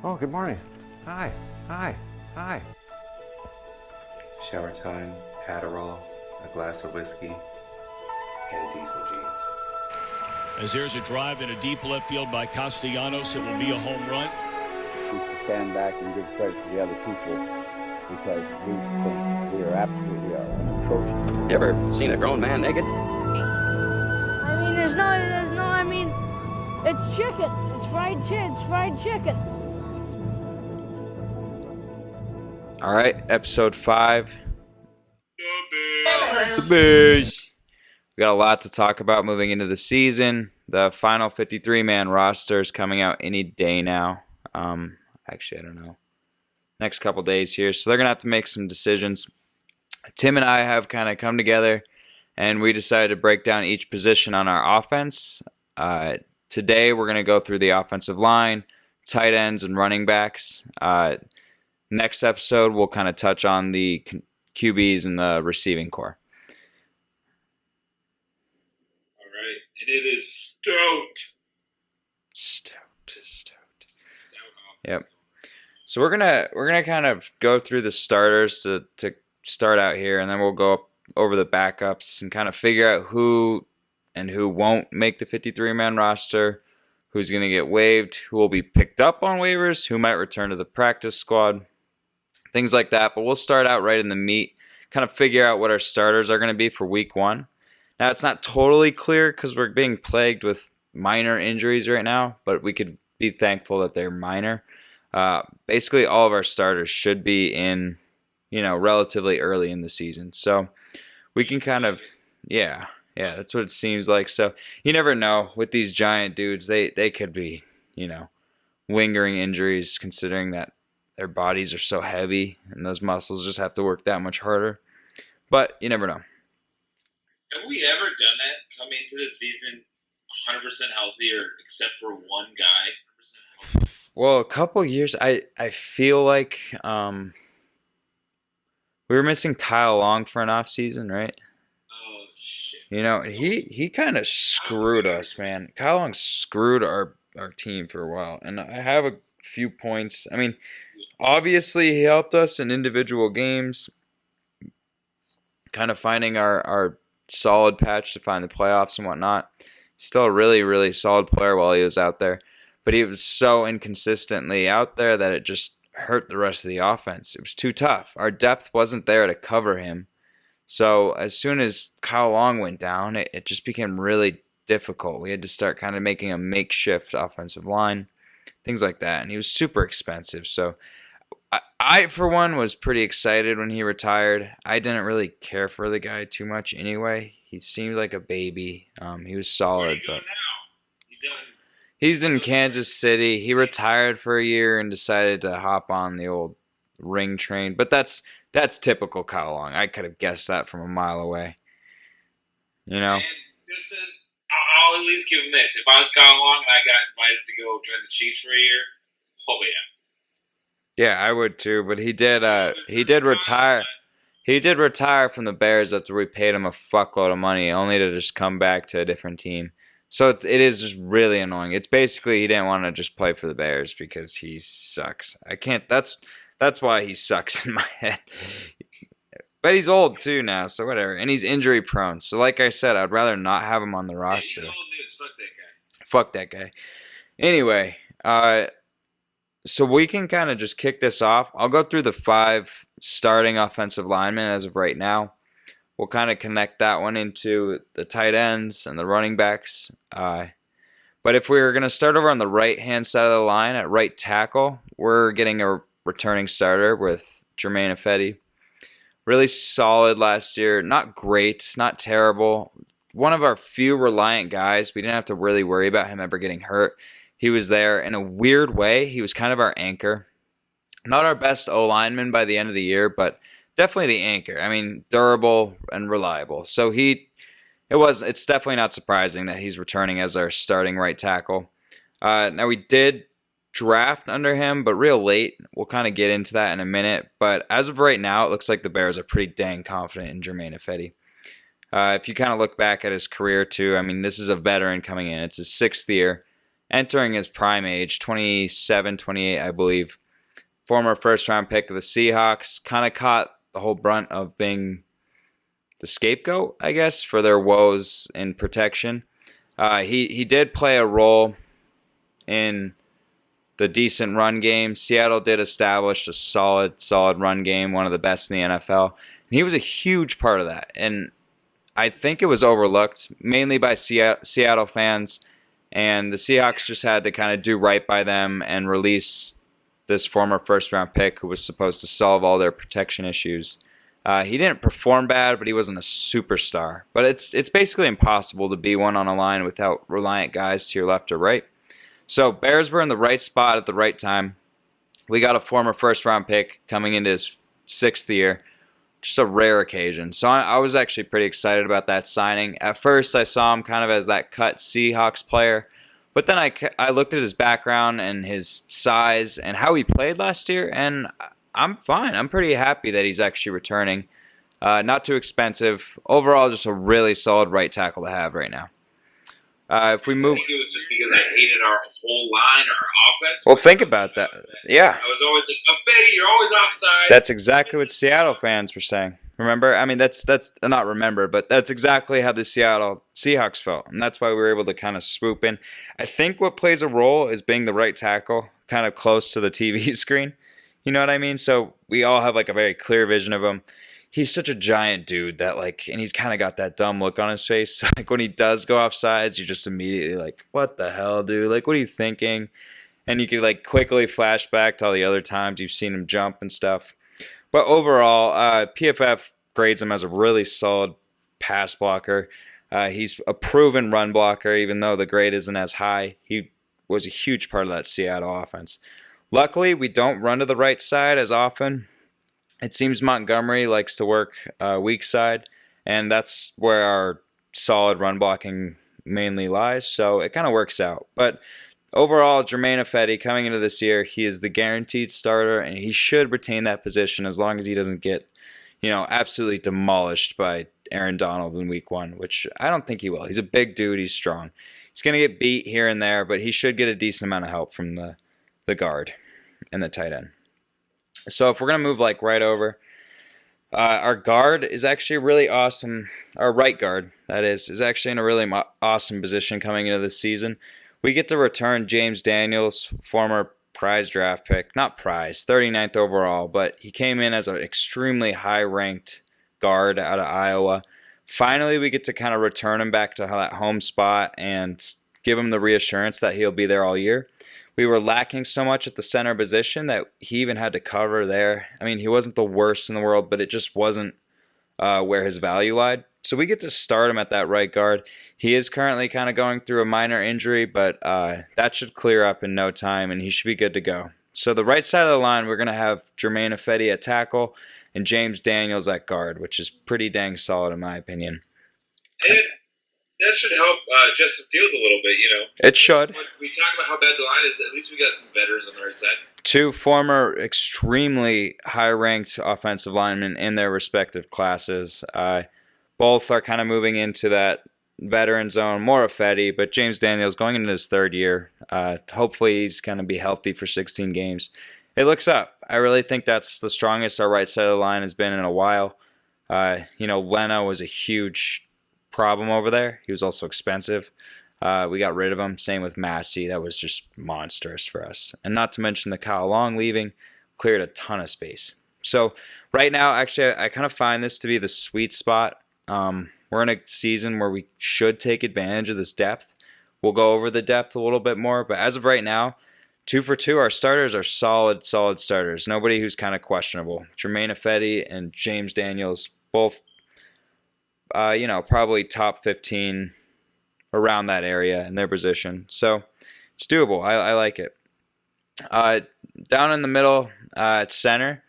Oh, good morning. Hi. Hi. Hi. Shower time, Adderall, a glass of whiskey, and diesel jeans. As there's a drive in a deep left field by Castellanos, it will be a home run. We should stand back and give credit to the other people because we think we are absolutely atrocious. You ever seen a grown man naked? I mean, it's chicken. It's fried chicken. All right, episode 5. The Bears. We got a lot to talk about moving into the season. The final 53-man roster is coming out any day now. Actually, I don't know. Next couple days here. So they're going to have to make some decisions. Tim and I have kind of come together, and we decided to break down each position on our offense. Today, we're going to go through the offensive line, tight ends, and running backs. Next episode, we'll kind of touch on the QBs and the receiving core. All right, and it is stoked. Yep. So we're gonna kind of go through the starters to start out here, and then we'll go over the backups and kind of figure out who and who won't make the 53-man roster, who's gonna get waived, who will be picked up on waivers, who might return to the practice squad, things like that. But we'll start out right in the meat, kind of figure out what our starters are going to be for week 1. Now, it's not totally clear because we're being plagued with minor injuries right now, but we could be thankful that they're minor. Basically, all of our starters should be in, relatively early in the season. So we can kind of, yeah, that's what it seems like. So you never know with these giant dudes. They could be, lingering injuries considering that their bodies are so heavy and those muscles just have to work that much harder. But you never know. Have we ever done that? Come into the season 100% healthy, or except for one guy? 100% healthy? Well, a couple years, I feel like we were missing Kyle Long for an off season, right? Oh shit! He kind of screwed us, man. Kyle Long screwed our team for a while, and I have a few points. I mean, obviously he helped us in individual games, kind of finding our solid patch to find the playoffs and whatnot. Still a really, really solid player while he was out there. But he was so inconsistently out there that it just hurt the rest of the offense. It was too tough. Our depth wasn't there to cover him. So as soon as Kyle Long went down, it just became really difficult. We had to start kind of making a makeshift offensive line, things like that. And he was super expensive. So I, for one, was pretty excited when he retired. I didn't really care for the guy too much anyway. He seemed like a baby. He was solid. But he's in Kansas City. He retired for a year and decided to hop on the old ring train. But that's typical Kyle Long. I could have guessed that from a mile away. And I'll at least give him this. If I was Kyle Long and I got invited to go join the Chiefs for a year, oh yeah. Yeah, I would too. But he did retire. He did retire from the Bears after we paid him a fuckload of money, only to just come back to a different team. So it is just really annoying. It's basically he didn't want to just play for the Bears because he sucks. I can't. That's why he sucks in my head. But he's old too now, so whatever. And he's injury prone. So like I said, I'd rather not have him on the roster. He's old news. Fuck that guy. Anyway, so we can kind of just kick this off. I'll go through the 5 starting offensive linemen as of right now. We'll kind of connect that one into the tight ends and the running backs. But if we were going to start over on the right-hand side of the line at right tackle, we're getting a returning starter with Germain Ifedi. Really solid last year. Not great, not terrible. One of our few reliant guys. We didn't have to really worry about him ever getting hurt. He was there in a weird way. He was kind of our anchor. Not our best O-lineman by the end of the year, but definitely the anchor. I mean, durable and reliable. So it's definitely not surprising that he's returning as our starting right tackle. Now we did draft under him, but real late. We'll kind of get into that in a minute. But as of right now, it looks like the Bears are pretty dang confident in Germain Ifedi. If you kind of look back at his career too, I mean, this is a veteran coming in. It's his 6th year. entering his prime age, 27, 28, I believe. Former first-round pick of the Seahawks, kind of caught the whole brunt of being the scapegoat, I guess, for their woes in protection. He did play a role in the decent run game. Seattle did establish a solid run game, one of the best in the NFL. And he was a huge part of that. And I think it was overlooked, mainly by Seattle fans. And the Seahawks just had to kind of do right by them and release this former first-round pick who was supposed to solve all their protection issues. He didn't perform bad, but he wasn't a superstar. But it's basically impossible to be one on a line without reliant guys to your left or right. So Bears were in the right spot at the right time. We got a former first-round pick coming into his 6th year. Just a rare occasion. So I was actually pretty excited about that signing. At first, I saw him kind of as that cut Seahawks player. But then I looked at his background and his size and how he played last year, and I'm fine. I'm pretty happy that he's actually returning. Not too expensive. Overall, just a really solid right tackle to have right now. If we move, I think it was just because I hated our whole line, our offense. Well, think about that. Yeah. I was always like, Betty, you're always offside. That's exactly what Seattle fans were saying. Remember? I mean, that's not remember, but that's exactly how the Seattle Seahawks felt, and that's why we were able to kind of swoop in. I think what plays a role is being the right tackle, kind of close to the TV screen. You know what I mean? So we all have like a very clear vision of him. He's such a giant dude that and he's kind of got that dumb look on his face. Like when he does go off sides, you're just immediately like, what the hell, dude? Like, what are you thinking? And you could like quickly flash back to all the other times you've seen him jump and stuff. But overall, PFF grades him as a really solid pass blocker. He's a proven run blocker, even though the grade isn't as high. He was a huge part of that Seattle offense. Luckily, we don't run to the right side as often. It seems Montgomery likes to work weak side, and that's where our solid run blocking mainly lies, so it kind of works out. But overall, Germain Ifedi, coming into this year, he is the guaranteed starter, and he should retain that position as long as he doesn't get, absolutely demolished by Aaron Donald in week 1, which I don't think he will. He's a big dude. He's strong. He's going to get beat here and there, but he should get a decent amount of help from the guard and the tight end. So if we're going to move right over, our guard is actually really awesome. Our right guard, that is actually in a really awesome position coming into this season. We get to return James Daniels, former prize draft pick. Not prize, 39th overall, but he came in as an extremely high-ranked guard out of Iowa. Finally, we get to kind of return him back to that home spot and give him the reassurance that he'll be there all year. We were lacking so much at the center position that he even had to cover there. I mean, he wasn't the worst in the world, but it just wasn't where his value lied. So we get to start him at that right guard. He is currently kind of going through a minor injury, but that should clear up in no time, and he should be good to go. So the right side of the line, we're going to have Germain Ifedi at tackle and James Daniels at guard, which is pretty dang solid in my opinion. And that should help Justin Field a little bit, It should. When we talk about how bad the line is, at least we got some veterans on the right side. 2 former extremely high-ranked offensive linemen in their respective classes. Both are kind of moving into that veteran zone, more Ifedi, but James Daniels going into his 3rd year. Hopefully he's going to be healthy for 16 games. It looks up. I really think that's the strongest our right side of the line has been in a while. Leno was a huge problem over there. He was also expensive. We got rid of him. Same with Massey. That was just monstrous for us. And not to mention the Kyle Long leaving cleared a ton of space. So right now, actually, I kind of find this to be the sweet spot. We're in a season where we should take advantage of this depth. We'll go over the depth a little bit more, but as of right now, 2 for 2, our starters are solid starters. Nobody who's kind of questionable. Germain Ifedi and James Daniels, both, probably top 15 around that area in their position. So it's doable. I like it. Down in the middle at center,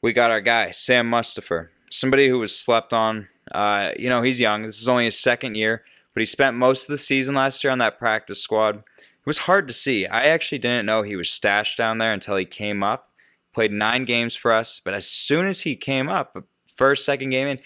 we got our guy, Sam Mustipher. Somebody who was slept on. He's young. This is only his 2nd year, but he spent most of the season last year on that practice squad. It was hard to see. I actually didn't know he was stashed down there until he came up. Played 9 games for us, but as soon as he came up, first, second game in,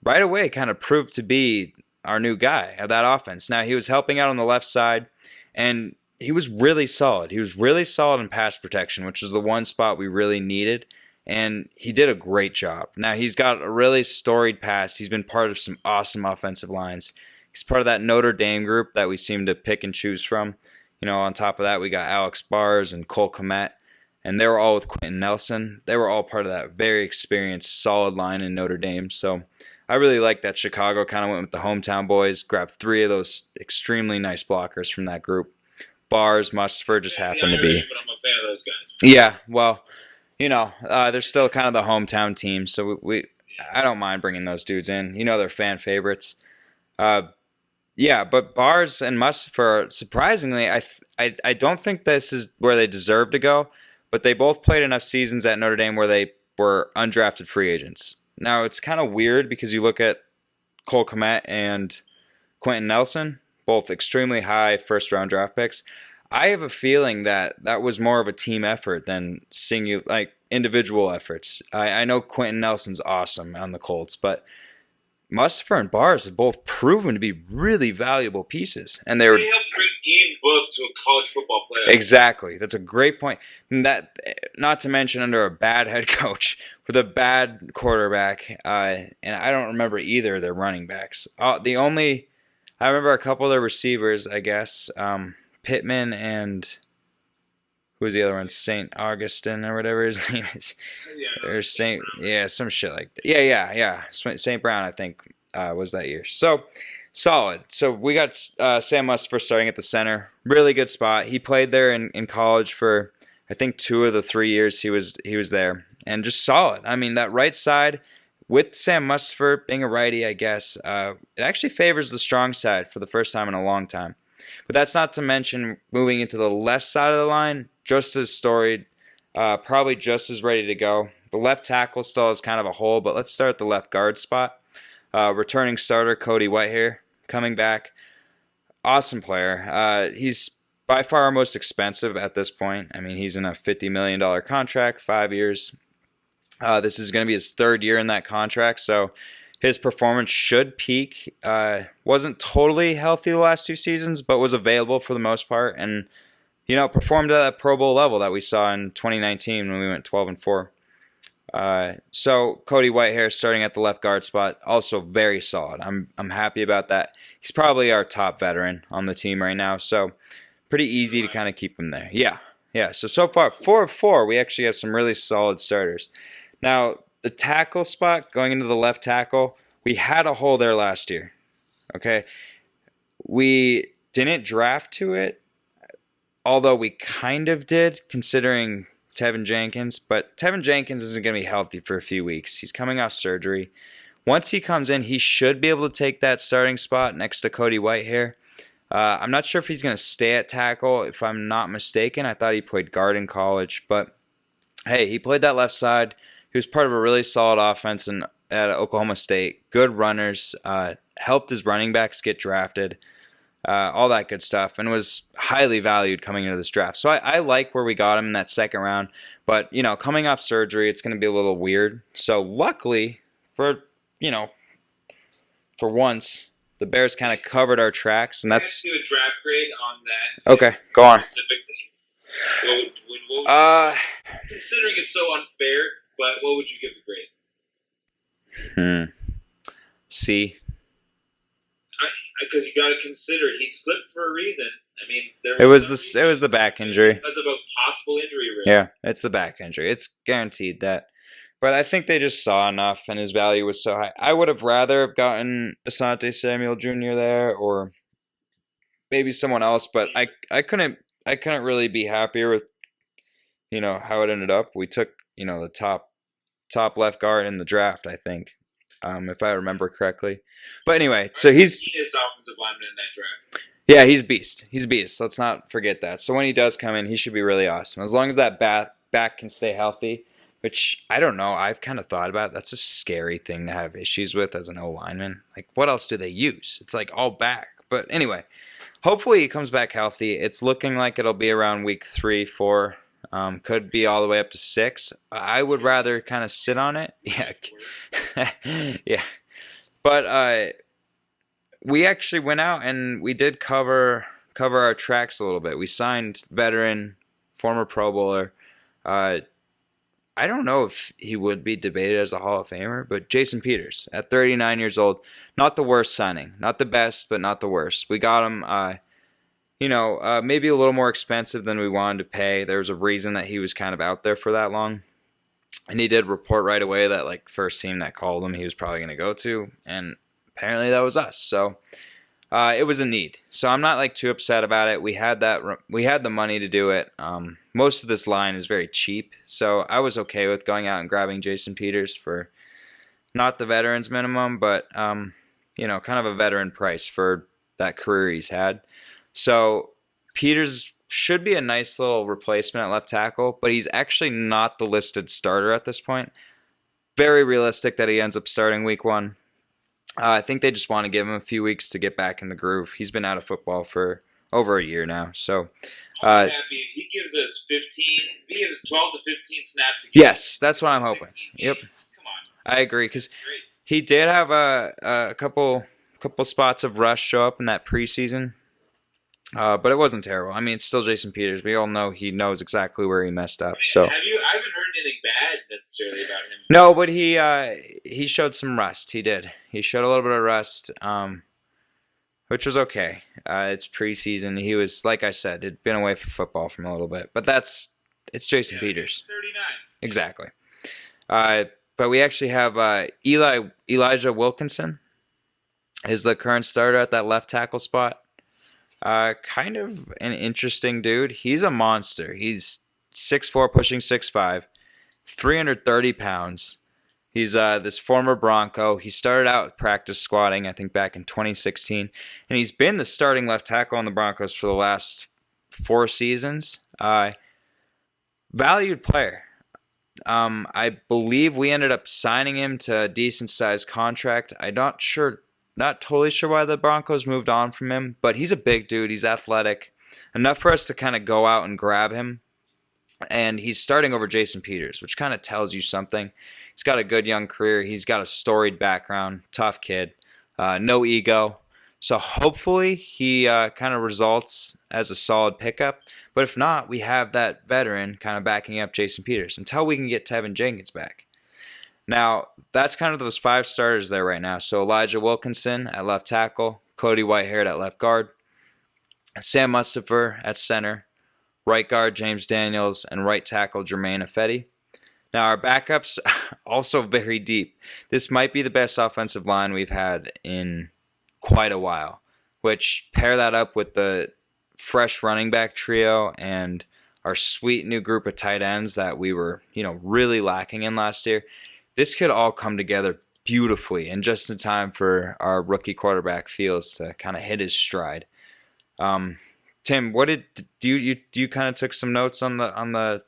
right away kind of proved to be our new guy of that offense. Now, he was helping out on the left side, and he was really solid. He was really solid in pass protection, which is the one spot we really needed. And he did a great job. Now, he's got a really storied past. He's been part of some awesome offensive lines. He's part of that Notre Dame group that we seem to pick and choose from. On top of that, we got Alex Bars and Cole Kmet, and they were all with Quentin Nelson. They were all part of that very experienced, solid line in Notre Dame. So I really like that Chicago kind of went with the hometown boys, grabbed 3 of those extremely nice blockers from that group. Bars, Mustipher just happened to be. But I'm a fan of those guys. Yeah, well, they're still kind of the hometown team, so I don't mind bringing those dudes in. They're fan favorites. Yeah, but Bars and Mustipher, surprisingly, I don't think this is where they deserve to go, but they both played enough seasons at Notre Dame where they were undrafted free agents. Now, it's kind of weird because you look at Cole Kmet and Quentin Nelson, both extremely high first-round draft picks. I have a feeling that was more of a team effort than individual efforts. I know Quentin Nelson's awesome on the Colts, but Mustipher and Bars have both proven to be really valuable pieces, and they helped bring Ian Book to a college football player. Exactly. That's a great point. And that, not to mention, under a bad head coach with a bad quarterback, and I don't remember either of their running backs. I remember a couple of their receivers, I guess, Pittman and who was the other one? St. Augustine or whatever his name is. Or some shit like that. Yeah. St. Brown, I think, was that year. So, solid. So, we got Sam Mustipher starting at the center. Really good spot. He played there in college for, I think, 2 of the 3 years he was there. And just solid. I mean, that right side, with Sam Mustipher being a righty, I guess, it actually favors the strong side for the first time in a long time. But that's not to mention moving into the left side of the line, just as storied, probably just as ready to go. The left tackle still has kind of a hole, but let's start at the left guard spot. Returning starter Cody Whitehair coming back. Awesome player. He's by far our most expensive at this point. I mean, he's in a $50 million contract, 5 years. This is going to be his 3rd year in that contract, so his performance should peak. Wasn't totally healthy the last 2 seasons, but was available for the most part, and performed at that Pro Bowl level that we saw in 2019 when we went 12-4. So Cody Whitehair starting at the left guard spot, also very solid. I'm happy about that. He's probably our top veteran on the team right now, so pretty easy to kind of keep him there. Yeah. So far 4 of 4, we actually have some really solid starters. Now the tackle spot, going into the left tackle, we had a hole there last year. Okay, we didn't draft to it, although we kind of did, considering Tevin Jenkins. But Tevin Jenkins isn't going to be healthy for a few weeks. He's coming off surgery. Once he comes in, he should be able to take that starting spot next to Cody Whitehair. I'm not sure if he's going to stay at tackle. If I'm not mistaken, I thought he played guard in college. But, hey, he played that left side. He was part of a really solid offense at Oklahoma State. Good runners. Helped his running backs get drafted. All that good stuff, and was highly valued coming into this draft. So I like where we got him in that second round, but coming off surgery, it's going to be a little weird. So luckily for once, the Bears kind of covered our tracks, and that's. Do a draft grade on that. Okay, go on. Specifically, considering it's so unfair, but what would you give the grade? C. Because you got to consider he slipped for a reason. I mean, it was the back injury because of a possible injury risk. Yeah, it's the back injury. It's guaranteed that. But I think they just saw enough, and his value was so high. I would have rather have gotten Asante Samuel Jr. there, or maybe someone else. But I couldn't really be happier with how it ended up. We took the top left guard in the draft, I think. If I remember correctly. But anyway, so he's offensive lineman in that draft. Yeah, he's beast. He's beast. Let's not forget that. So when he does come in, he should be really awesome. As long as that back can stay healthy, which I don't know. I've kind of thought about it. That's a scary thing to have issues with as an O-lineman. Like, what else do they use? It's like all back. But anyway, hopefully he comes back healthy. It's looking like it'll be around week 3, 4. Could be all the way up to 6. I would rather kind of sit on it. Yeah. But we actually went out and we did cover cover our tracks a little bit. We signed veteran, former Pro Bowler. I don't know if he would be debated as a Hall of Famer, but Jason Peters at 39 years old, not the worst signing, not the best, but not the worst. We got him, maybe a little more expensive than we wanted to pay. There was a reason that he was kind of out there for that long, and he did report right away that like first team that called him, he was probably going to go to, and apparently that was us. So it was a need. So I'm not like too upset about it. We had the money to do it. Most of this line is very cheap, so I was okay with going out and grabbing Jason Peters for not the veterans minimum, but kind of a veteran price for that career he's had. So Peters should be a nice little replacement at left tackle, but he's actually not the listed starter at this point. Very realistic that he ends up starting week 1. I think they just want to give him a few weeks to get back in the groove. He's been out of football for over a year now, so. I'm happy if he gives us 15. If he gives 12 to 15 snaps a game. Yes, that's what I'm hoping. Yep, Come on. I agree because he did have a couple spots of rust show up in that preseason, but it wasn't terrible. I mean, it's still Jason Peters. We all know he knows exactly where he messed up. So I haven't heard anything bad necessarily about him. No, but he showed some rust. He did. He showed a little bit of rust, which was okay. It's preseason. He was, like I said, had been away from football for a little bit. But it's Jason Peters. 39. Exactly. But we actually have Elijah Wilkinson is the current starter at that left tackle spot. Kind of an interesting dude. He's a monster. He's 6'4", pushing 6'5", 330 pounds. He's this former Bronco. He started out practice squatting, I think, back in 2016. And he's been the starting left tackle on the Broncos for the last 4 seasons. Valued player. I believe we ended up signing him to a decent-sized contract. I'm not totally sure why the Broncos moved on from him, but he's a big dude. He's athletic. Enough for us to kind of go out and grab him. And he's starting over Jason Peters, which kind of tells you something. He's got a good young career. He's got a storied background. Tough kid. No ego. So hopefully he kind of results as a solid pickup. But if not, we have that veteran kind of backing up Jason Peters until we can get Tevin Jenkins back. Now, that's kind of those 5 starters there right now. So Elijah Wilkinson at left tackle, Cody Whitehair at left guard, Sam Mustipher at center, right guard James Daniels, and right tackle Jermaine Ifedi. Now, our backups also very deep. This might be the best offensive line we've had in quite a while, which pair that up with the fresh running back trio and our sweet new group of tight ends that we were, really lacking in last year. This could all come together beautifully and just in time for our rookie quarterback Fields to kind of hit his stride. Tim, do you kind of took some notes on the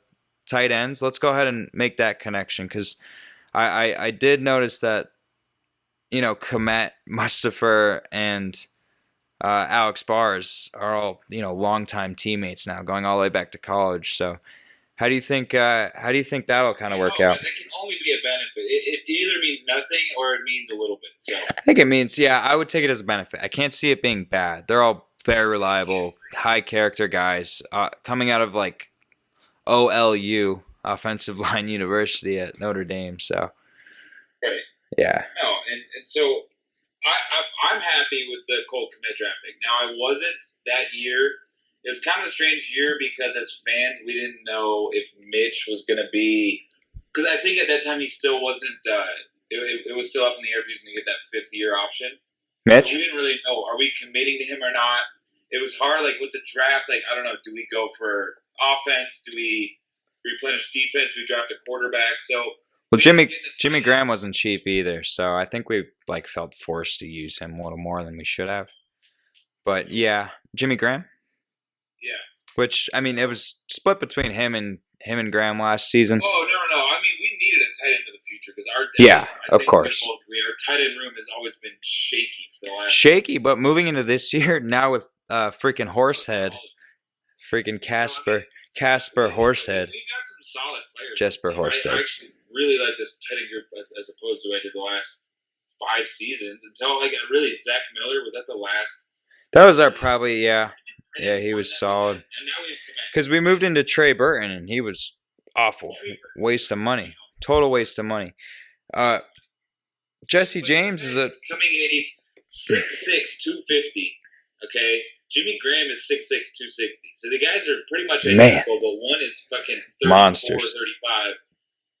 tight ends? Let's go ahead and make that connection because I did notice that Komet, Mustipher, and Alex Bars are all longtime teammates now, going all the way back to college. So how do you think that'll kind of work out? That can only be a benefit. It either means nothing or it means a little bit. So I think it means, I would take it as a benefit. I can't see it being bad. They're all very reliable, high character guys coming out of like OLU, Offensive Line University at Notre Dame. So right. Yeah. No, and so I'm happy with the Cole Kmet draft pick. Now, I wasn't that year. It was kind of a strange year because as fans, we didn't know if Mitch was going to be – because I think at that time he still wasn't it was still up in the air if he was going to get that 5th-year option. Mitch? So we didn't really know, are we committing to him or not? It was hard, like, with the draft. Like, I don't know, do we go for offense? Do we replenish defense? Do we draft a quarterback? So – Well, Jimmy Graham wasn't cheap either, so I think we felt forced to use him a little more than we should have. But yeah, Jimmy Graham. Yeah. Which it was split between him and Graham last season. Oh no! I mean, we needed a tight end for the future because of course. Our tight end room has always been shaky for the last. Shaky, but moving into this year now with freaking Horsehead, freaking Casper Horsehead. We got some solid players. Jesper Horsted. I actually really like this tight end group as opposed to what I did the last 5 seasons until Zach Miller was at the last. That was our probably Yeah, he was solid. And now we have Komet. Because we moved into Trey Burton, and he was awful. Waste of money. Total waste of money. Jesse James is a... coming in, he's 6'6", 250. Okay? Jimmy Graham is 6'6", 260. So the guys are pretty much Man. identical, but one is fucking 34, Monsters. 35.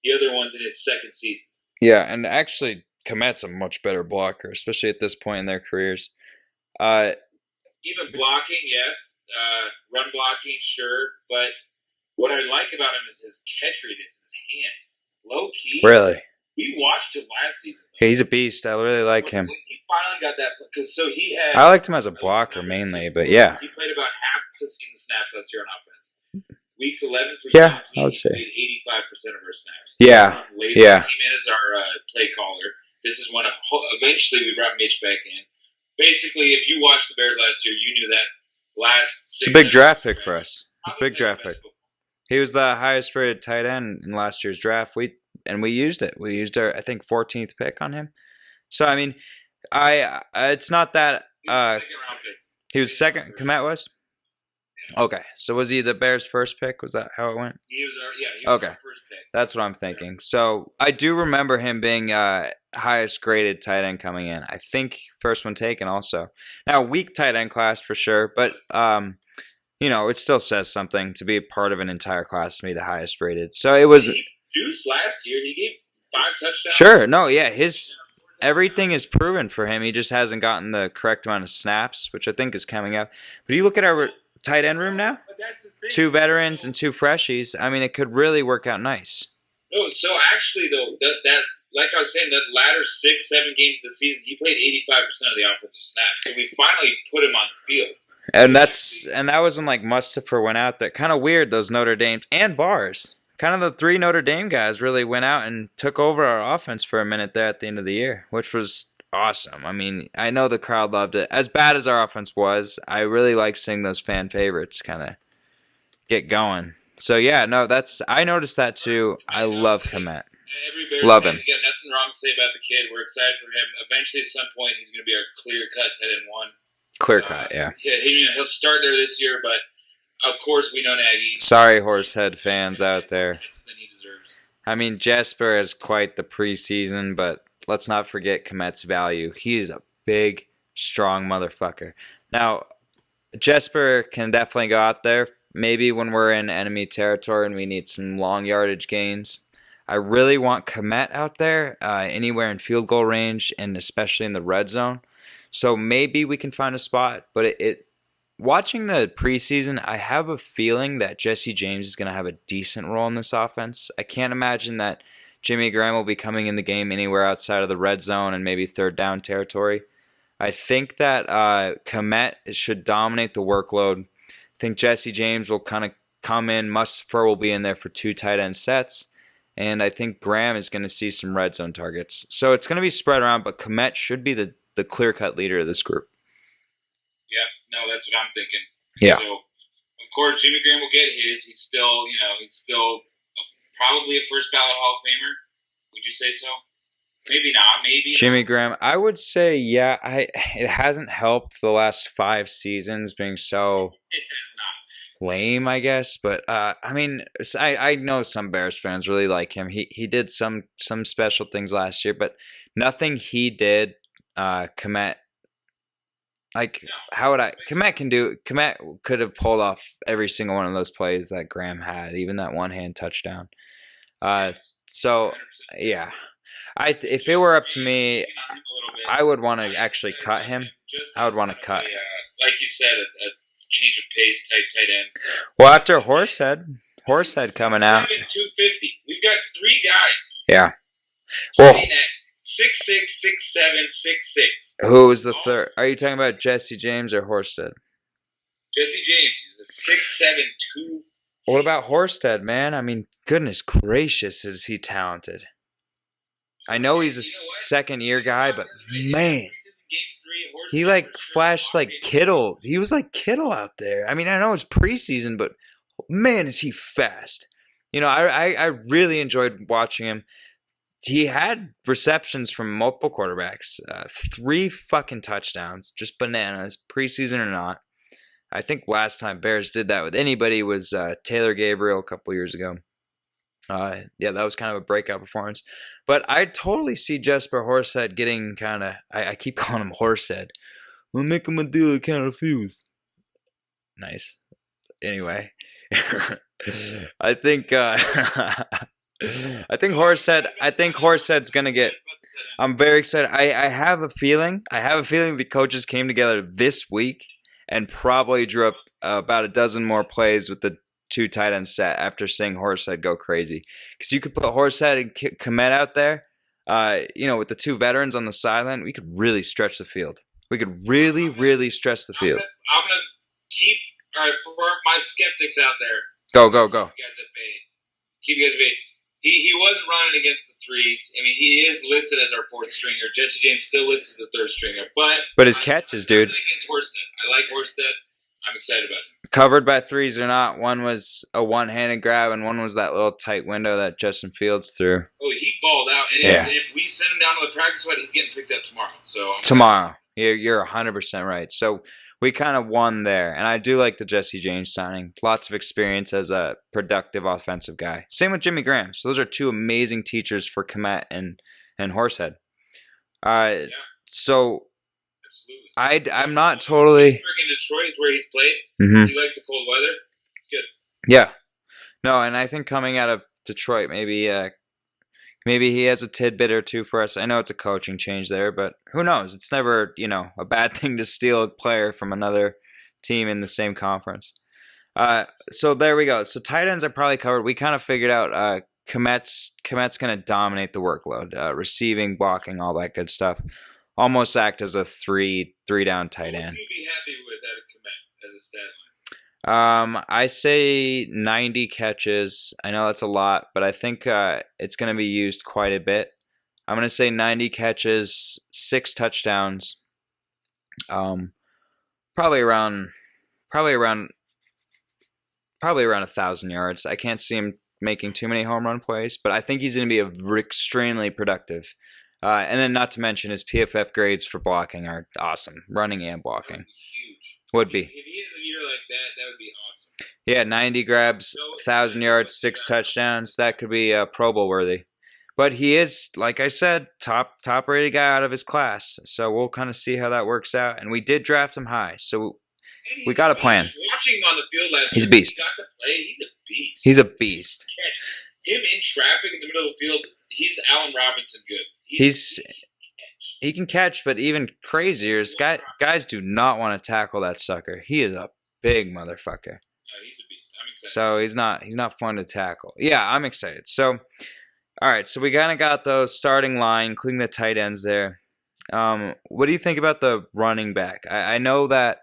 The other one's in his second season. Yeah, and actually, Komet's a much better blocker, especially at this point in their careers. Even blocking, yes. Run blocking, sure. But what I like about him is his catch radius, his hands. Low key. Really? We watched him last season. Yeah, he's a beast. I really like him. When he finally got that, because so he had. I liked him as a blocker mainly, but yeah. He played about half the season snaps last year on offense. Weeks 11 through Yeah, 17, I would say. he played 85% of our snaps. Yeah, Later, yeah. came in as our play caller. This is when eventually we brought Mitch back in. Basically, if you watched the Bears last year, you knew that last It's a 6 big draft pick snaps, for us. It's a probably big played draft the best pick. football. He was the highest rated tight end in last year's draft. We used it. We used our, I think, 14th pick on him. So I mean, it's not that He was a second-round pick. he was second. Komet was. Okay, so was he the Bears' first pick? Was that how it went? He was our Okay. first pick. That's what I'm thinking. So I do remember him being highest graded tight end coming in. I think first one taken also. Now weak tight end class for sure, but it still says something to be a part of an entire class to be the highest rated. So it was He juiced last year. He gave 5 touchdowns. sure. No, yeah, his everything is proven for him. He just hasn't gotten the correct amount of snaps, which I think is coming up. But you look at our tight end room now, But that's the thing. 2 veterans and 2 freshies. I mean, it could really work out nice. No, so actually, though, that like I was saying, that latter 6-7 games of the season, he played 85% of the offensive snaps. So we finally put him on the field. And that was when like Mustafa went out there. Kind of weird, those Notre Dame and Bars. Kind of the 3 Notre Dame guys really went out and took over our offense for a minute there at the end of the year, which was awesome. I mean, I know the crowd loved it. As bad as our offense was, I really like seeing those fan favorites kind of get going. So yeah, no, I noticed that too. I love Komet. Every Bears Love fan, him. again, nothing wrong to say about the kid. We're excited for him. Eventually, at some point, he's going to be our clear-cut tight end 1. Clear cut, yeah. He'll start there this year, but of course we know Nagy. Sorry, Horsehead fans out there. Than he deserves. I mean, Jesper has quite the preseason, but let's not forget Komet's value. He's a big, strong motherfucker. Now, Jesper can definitely go out there, maybe when we're in enemy territory and we need some long yardage gains. I really want Komet out there, anywhere in field goal range, and especially in the red zone. So maybe we can find a spot, but watching the preseason, I have a feeling that Jesse James is going to have a decent role in this offense. I can't imagine that Jimmy Graham will be coming in the game anywhere outside of the red zone and maybe third down territory. I think that Komet should dominate the workload. I think Jesse James will kind of come in. Mustafa will be in there for 2 tight end sets. And I think Graham is going to see some red zone targets. So it's going to be spread around, but Komet should be the clear-cut leader of this group. Yeah, no, that's what I'm thinking. Yeah. So, of course, Jimmy Graham will get his. He's still probably a first ballot Hall of Famer. Would you say so? Maybe not. Maybe Jimmy Graham, I would say, yeah. It hasn't helped the last 5 seasons being so it has not. lame, I guess. But I mean, I know some Bears fans really like him. He did some special things last year, but nothing he did, Komet. Like, how would I? Komet could have pulled off every single one of those plays that Graham had, even that one-hand touchdown. So 100%. yeah, if it were up to me, I would want to actually cut him. I would want to cut. Like you said, a change of pace type tight end. Well, after Horsehead coming out. 250. We've got 3 guys. Yeah. Well, Sitting at 6'6", 6'7", 6'6". who was the third? Are you talking about Jesse James or Horsted? Jesse James is a 6'7", 2. What about Horsted, man? I mean, goodness gracious, is he talented? I know he's a second-year guy, but man, he like flashed like Kittle. He was like Kittle out there. I mean, I know it's preseason, but man, is he fast. I really enjoyed watching him. He had receptions from multiple quarterbacks, 3 fucking touchdowns, just bananas, preseason or not. I think last time Bears did that with anybody was Taylor Gabriel a couple years ago. Yeah, that was kind of a breakout performance. But I totally see Jesper Horsted getting kind of, I keep calling him Horsted. We'll make him a deal that can't refuse. Nice. Anyway, I think Horsted's gonna get. I'm very excited. I have a feeling the coaches came together this week and probably drew up about a dozen more plays with the 2 tight end set after seeing Horsted go crazy. Because you could put Horsted and Kmet out there, with the 2 veterans on the sideline, we could really stretch the field. We could really, really stretch the field. I'm gonna keep for my skeptics out there. Go. Keep you guys at bay. He was running against the 3s. I mean, he is listed as our 4th stringer. Jesse James still listed as a 3rd stringer, but his catches, dude. Against Horsted. I like Horsted. I'm excited about him. Covered by 3s or not, one was a one-handed grab and one was that little tight window that Justin Fields threw. Oh, he balled out. And if we send him down to the practice squad, he's getting picked up tomorrow. Tomorrow. You're 100% right. So we kind of won there. And I do like the Jesse James signing. Lots of experience as a productive offensive guy. Same with Jimmy Graham. So those are 2 amazing teachers for Kmet and Horsehead. So absolutely. I'm not totally. In Detroit is where he's played. Mm-hmm. He likes the cold weather. It's good. Yeah. No, and I think coming out of Detroit, maybe he has a tidbit or 2 for us. I know it's a coaching change there, but who knows? It's never, a bad thing to steal a player from another team in the same conference. So there we go. So tight ends are probably covered. We kind of figured out Kmet's going to dominate the workload, receiving, blocking, all that good stuff. Almost act as a three down tight end. What would you be happy with out of Kmet as a stat line? I say 90 catches. I know that's a lot, but I think it's going to be used quite a bit. I'm going to say 90 catches, 6 touchdowns. Probably around 1,000 yards. I can't see him making too many home run plays, but I think he's going to be extremely productive. And then not to mention his PFF grades for blocking are awesome, running and blocking. That would be huge. Would be. If he has a year like that would be awesome. Yeah, 90 grabs, 1,000 yards, 6 touchdowns. That could be Pro Bowl worthy. But he is, like I said, top rated guy out of his class. So we'll kind of see how that works out. And we did draft him high, so we got a plan. Watching him on the field last He's a year, beast. he got to play. He's a beast. He's a beast. Him in traffic in the middle of the field, he's Allen Robinson good. He can catch, but even crazier is guys do not want to tackle that sucker. He is a big motherfucker. He's a beast. I'm excited. So he's not fun to tackle. Yeah, I'm excited. So, all right. So we kind of got those starting line, including the tight ends there. What do you think about the running back? I know that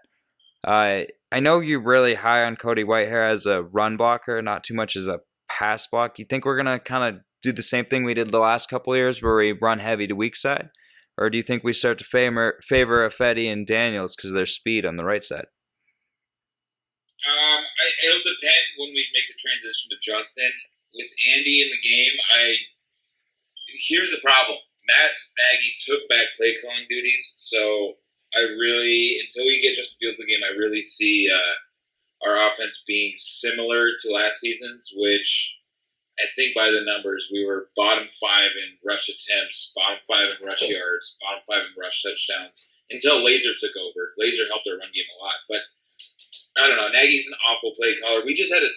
I know you're really high on Cody Whitehair as a run blocker, not too much as a pass block. You think we're gonna kind of do the same thing we did the last couple of years, where we run heavy to weak side, or do you think we start to favor Affetti and Daniels because of their speed on the right side? It'll depend when we make the transition to Justin. With Andy in the game, here's the problem. Matt Nagy took back play calling duties, so until we get Justin Fields in the game, I really see our offense being similar to last season's, which I think by the numbers, we were bottom 5 in rush attempts, bottom 5 in rush yards, bottom 5 in rush touchdowns, until Laser took over. Laser helped our run game a lot, but I don't know. Nagy's an awful play caller. We just had a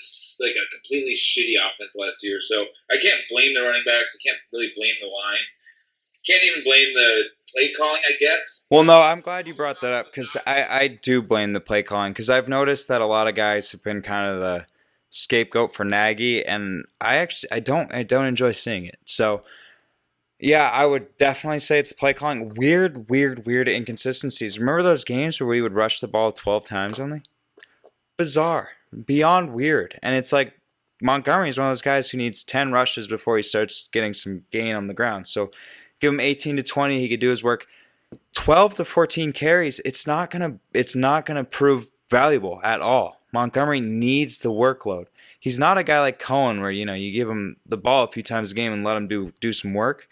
completely shitty offense last year, so I can't blame the running backs. I can't really blame the line. Can't even blame the play calling, I guess. Well, no, I'm glad you brought that up because I do blame the play calling because I've noticed that a lot of guys have been kind of the scapegoat for Nagy, and I don't enjoy seeing it. So, yeah, I would definitely say it's play calling. Weird inconsistencies. Remember those games where we would rush the ball 12 times only? Bizarre. Beyond weird. And it's like Montgomery is one of those guys who needs 10 rushes before he starts getting some gain on the ground. So give him 18 to 20, he could do his work. 12 to 14 carries, it's not gonna prove valuable at all. Montgomery needs the workload. He's not a guy like Cohen where you give him the ball a few times a game and let him do some work.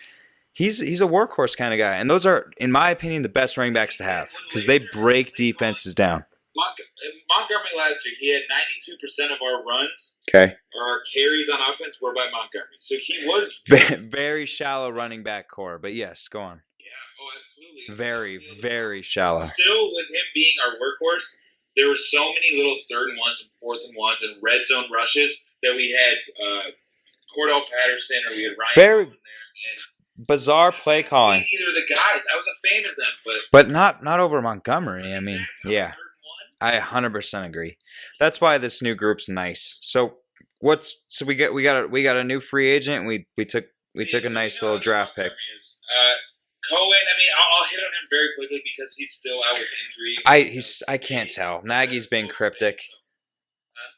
He's a workhorse kind of guy, and those are, in my opinion, the best running backs to have because they break defenses down. Montgomery last year, he had 92% of our runs Okay. or our carries on offense were by Montgomery. So he was Very shallow running back core, but yes, go on. Yeah, oh, absolutely. Very, very shallow. Still, with him being our workhorse, there were so many little 3rd and 1s and 4th and 1s and red zone rushes that we had Cordell Patterson or we had Ryan Very in there. And bizarre play calling. either of the guys. I was a fan of them, But not over Montgomery. I mean, yeah. 3rd and 1. I 100% agree. That's why this new group's nice. So we got a new free agent. And we took a nice little draft pick. Cohen. I mean, I'll hit on him very quickly because he's still out with injury. I can't tell. Nagy's being cryptic.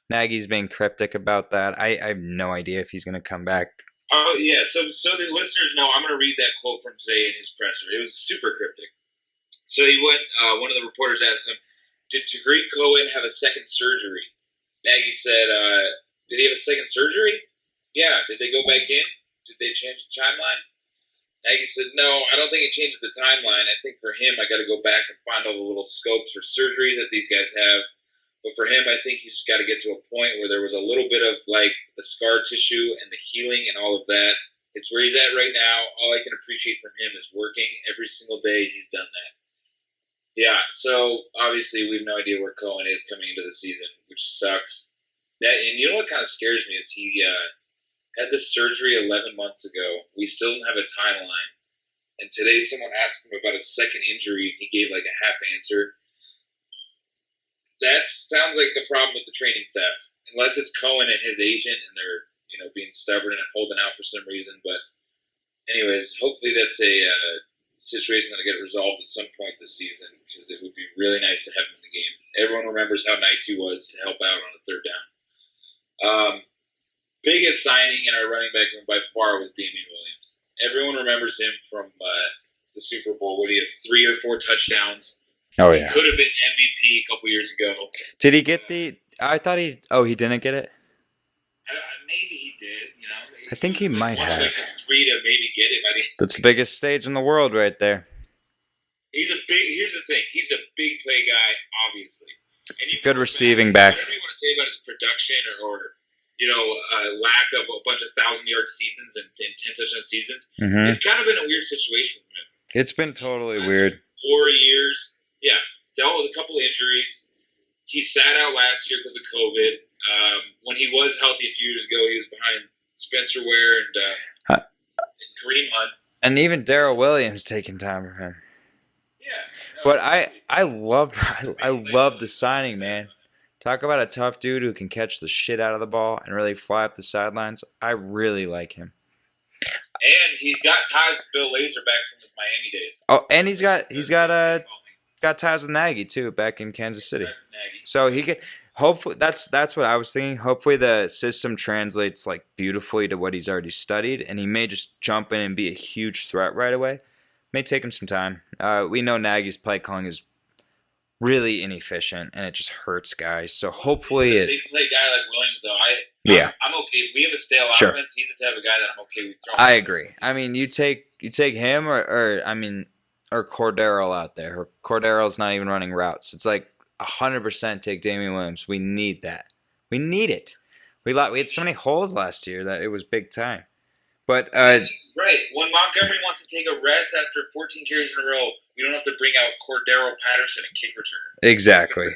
Nagy's being cryptic about that. I have no idea if he's going to come back. Oh yeah. So the listeners know. I'm going to read that quote from today in his presser. It was super cryptic. So he went. One of the reporters asked him, "Did Tariq Cohen have a second surgery?" Nagy said, "Did he have a second surgery? Yeah. Did they go back in? Did they change the timeline?" Nagy said, "No, I don't think it changes the timeline. I think for him, I got to go back and find all the little scopes for surgeries that these guys have. But for him, I think he's just got to get to a point where there was a little bit of like the scar tissue and the healing and all of that. It's where he's at right now. All I can appreciate from him is working every single day. He's done that." Yeah, so obviously we have no idea where Cohen is coming into the season, which sucks. And you know what kind of scares me is he had this surgery 11 months ago. We still don't have a timeline. And today someone asked him about a second injury. He gave like a half answer. That sounds like the problem with the training staff. Unless it's Cohen and his agent and they're being stubborn and holding out for some reason. But anyways, hopefully that's a situation that'll get resolved at some point this season because it would be really nice to have him in the game. Everyone remembers how nice he was to help out on a 3rd down. Biggest signing in our running back room by far was Damian Williams. Everyone remembers him from the Super Bowl where he had 3 or 4 touchdowns. Oh He yeah. could have been MVP a couple years ago. Did he get the? I thought he. Oh, he didn't get it. Maybe he did. I think he might one of have. like the 3 to maybe get it. I mean, That's the biggest stage in the world, right there. he's a big. Here's the thing. He's a big play guy, obviously. And you Good can receiving imagine back. Whatever you want to say about his production or lack of a bunch of 1,000-yard seasons and 10 touchdown seasons, Hmm. it's kind of been a weird situation for him. It's been totally weird. 4 years, yeah, dealt with a couple injuries. He sat out last year because of COVID. When he was healthy a few years ago, he was behind Spencer Ware and Kareem Hunt. And even Darrell Williams taking time for him. Yeah, But I love the signing, man. Talk about a tough dude who can catch the shit out of the ball and really fly up the sidelines. I really like him. And he's got ties with Bill Lazor back from his Miami days. Oh, and he's got ties with Nagy too back in Kansas City. So he could hopefully that's what I was thinking. Hopefully the system translates like beautifully to what he's already studied, and he may just jump in and be a huge threat right away. May take him some time. We know Nagy's play calling is really inefficient, and it just hurts guys. So hopefully a big play guy like Williams, though, I'm okay. We have a stale Sure. offense. He's the type of guy that I'm okay with throwing. I agree. I mean, you take him or Cordero out there. Or Cordero's not even running routes. It's like 100% take Damian Williams. We need that. We need it. We had so many holes last year that it was big time. But Right. When Montgomery wants to take a rest after 14 carries in a row, we don't have to bring out Cordero Patterson and kick returner. exactly.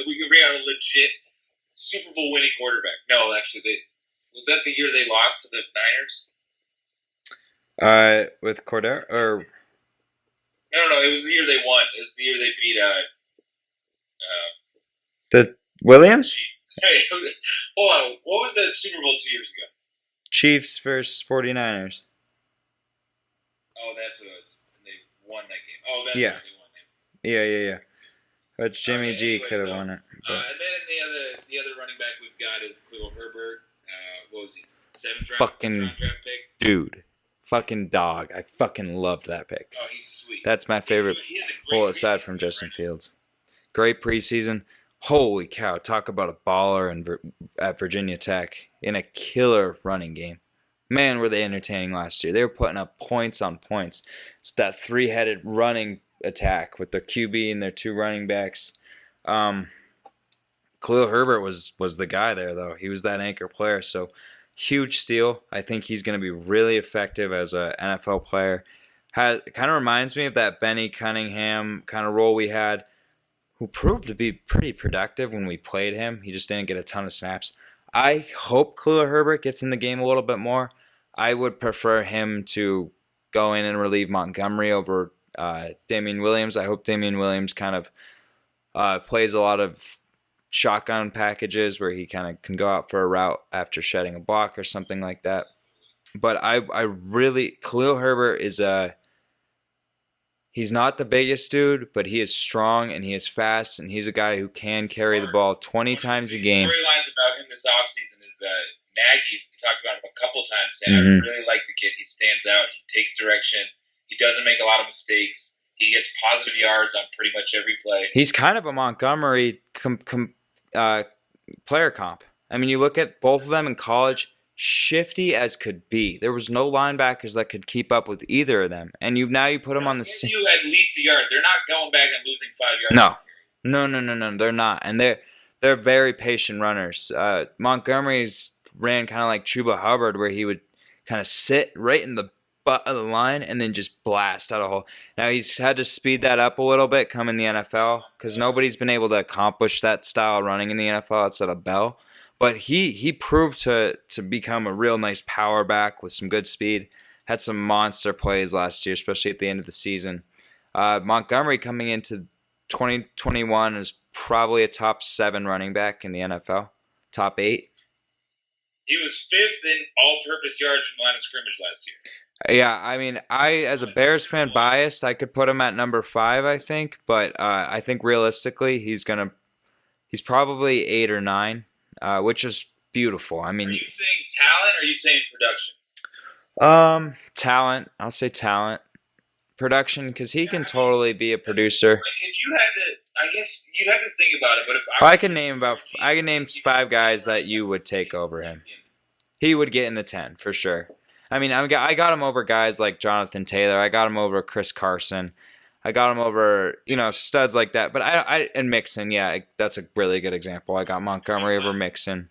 We can bring out a legit Super Bowl winning quarterback. No, actually, was that the year they lost to the Niners? With Cordero or No. It was the year they won. It was the year they beat. the Williams Hey, hold on. What was the Super Bowl 2 years ago? Chiefs versus 49ers. Oh, that's what it was. And they won that game. Oh, that's Yeah. right. They won that. Yeah. But Jimmy Okay, G anyway, could have so, won it. But. And then the other running back we've got is Khalil Herbert. What was he? 7th round Fucking draft pick. Dude, fucking dog. I fucking loved that pick. Oh, he's sweet. That's my favorite. He has a great Well, aside from preseason, Justin right? Fields. Great preseason. Holy cow. Talk about a baller at Virginia Tech in a killer running game. Man, were they entertaining last year. They were putting up points on points. It's that three-headed running attack with their QB and their two running backs. Khalil Herbert was the guy there, though. He was that anchor player. So huge steal. I think he's going to be really effective as an NFL player. Kind of reminds me of that Benny Cunningham kind of role we had, who proved to be pretty productive when we played him. He just didn't get a ton of snaps. I hope Khalil Herbert gets in the game a little bit more. I would prefer him to go in and relieve Montgomery over Damian Williams. I hope Damian Williams kind of plays a lot of shotgun packages where he kind of can go out for a route after shedding a block or something like that. But I really, Khalil Herbert is he's not the biggest dude, but he is strong and he is fast, and he's a guy who can carry the ball 20 times a game. Storylines about him this offseason is Nagy's talked about him a couple times, saying, I really like the kid. He stands out. He takes direction. He doesn't make a lot of mistakes. He gets positive yards on pretty much every play. He's kind of a Montgomery player comp. I mean, you look at both of them in college, shifty as could be. There was no linebackers that could keep up with either of them. And now you put them on the same. You at least a yard. They're not going back and losing 5 yards. No, they're not. And they're very patient runners. Montgomery's ran kind of like Chuba Hubbard, where he would kind of sit right in the butt of the line and then just blast out a hole. Now he's had to speed that up a little bit come in the NFL because nobody's been able to accomplish that style of running in the NFL outside of Bell. But he proved to become a real nice power back with some good speed. Had some monster plays last year, especially at the end of the season. Montgomery coming into 2021 is probably a top 7 running back in the NFL, top 8. He was 5th in all-purpose yards from line of scrimmage last year. Yeah, I mean, as a Bears fan biased, I could put him at number 5, I think. But I think realistically, he's probably 8 or 9, which is beautiful. I mean, are you saying talent or are you saying production? Talent. I'll say talent. Production, because he can totally be a producer. If you had to, I guess you'd have to think about it. But if I can name 5 guys that you would take over him. He would get in the 10 for sure. I mean, I got him over guys like Jonathan Taylor. I got him over Chris Carson. I got him over, studs like that. But and Mixon, yeah, that's a really good example. I got Montgomery over Mixon.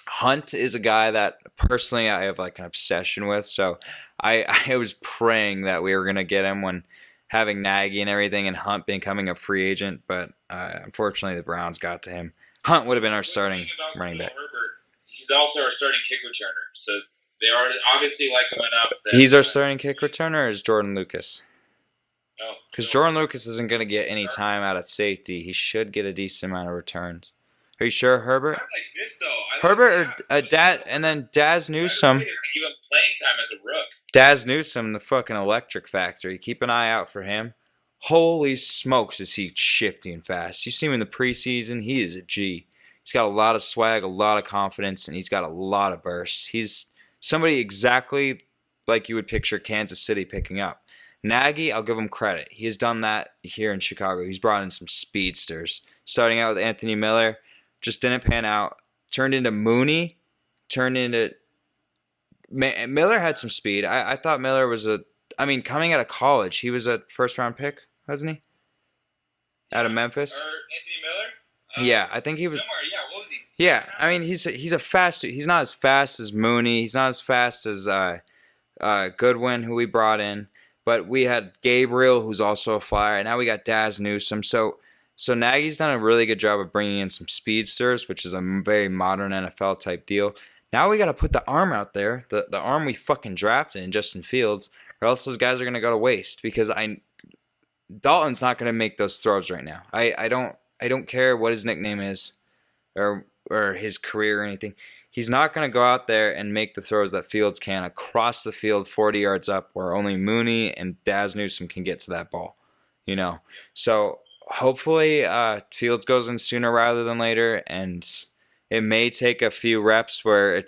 Hunt is a guy that personally I have like an obsession with. So I was praying that we were going to get him when having Nagy and everything and Hunt becoming a free agent. But unfortunately, the Browns got to him. Hunt would have been our starting running back. Herbert, he's also our starting kick returner. So they are obviously like him enough. He's our starting kick returner, or is Jordan Lucas? No. Because Jordan Lucas isn't going to get any time out of safety. He should get a decent amount of returns. Are you sure, Herbert? I like this, though. Herbert or and then Daz Newsome. Give him playing time as a rook. Daz Newsome, the fucking electric factory. Keep an eye out for him. Holy smokes, is he shifty and fast. You see him in the preseason, he is a G. He's got a lot of swag, a lot of confidence, and he's got a lot of bursts. He's somebody exactly like you would picture Kansas City picking up. Nagy, I'll give him credit. He has done that here in Chicago. He's brought in some speedsters. Starting out with Anthony Miller, just didn't pan out. Turned into Mooney. Miller had some speed. I thought Miller was coming out of college, he was a first-round pick, wasn't he? Out of Memphis. Anthony Miller? Yeah, I think he was. Somewhere, yeah. What was he? Yeah, I mean, he's a fast dude. He's not as fast as Mooney. He's not as fast as Goodwin, who we brought in. But we had Gabriel, who's also a flyer. And now we got Daz Newsome. So Nagy's done a really good job of bringing in some speedsters, which is a very modern NFL type deal. Now we got to put the arm out there, the arm we fucking drafted in Justin Fields, or else those guys are going to go to waste. Because Dalton's not going to make those throws right now. I don't care what his nickname is, or his career or anything. He's not going to go out there and make the throws that Fields can across the field 40 yards up where only Mooney and Daz Newsome can get to that ball. So hopefully Fields goes in sooner rather than later, and it may take a few reps where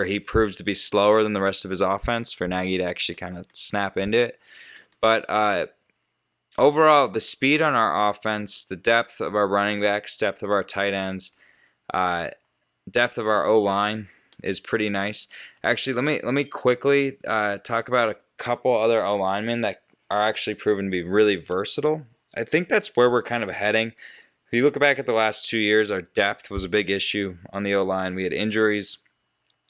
he proves to be slower than the rest of his offense for Nagy to actually kind of snap into it. But overall, the speed on our offense, the depth of our running backs, depth of our tight ends, depth of our O-line is pretty nice. Actually, let me quickly talk about a couple other O-linemen that are actually proven to be really versatile. I think that's where we're kind of heading. If you look back at the last 2 years, our depth was a big issue on the O-line. We had injuries,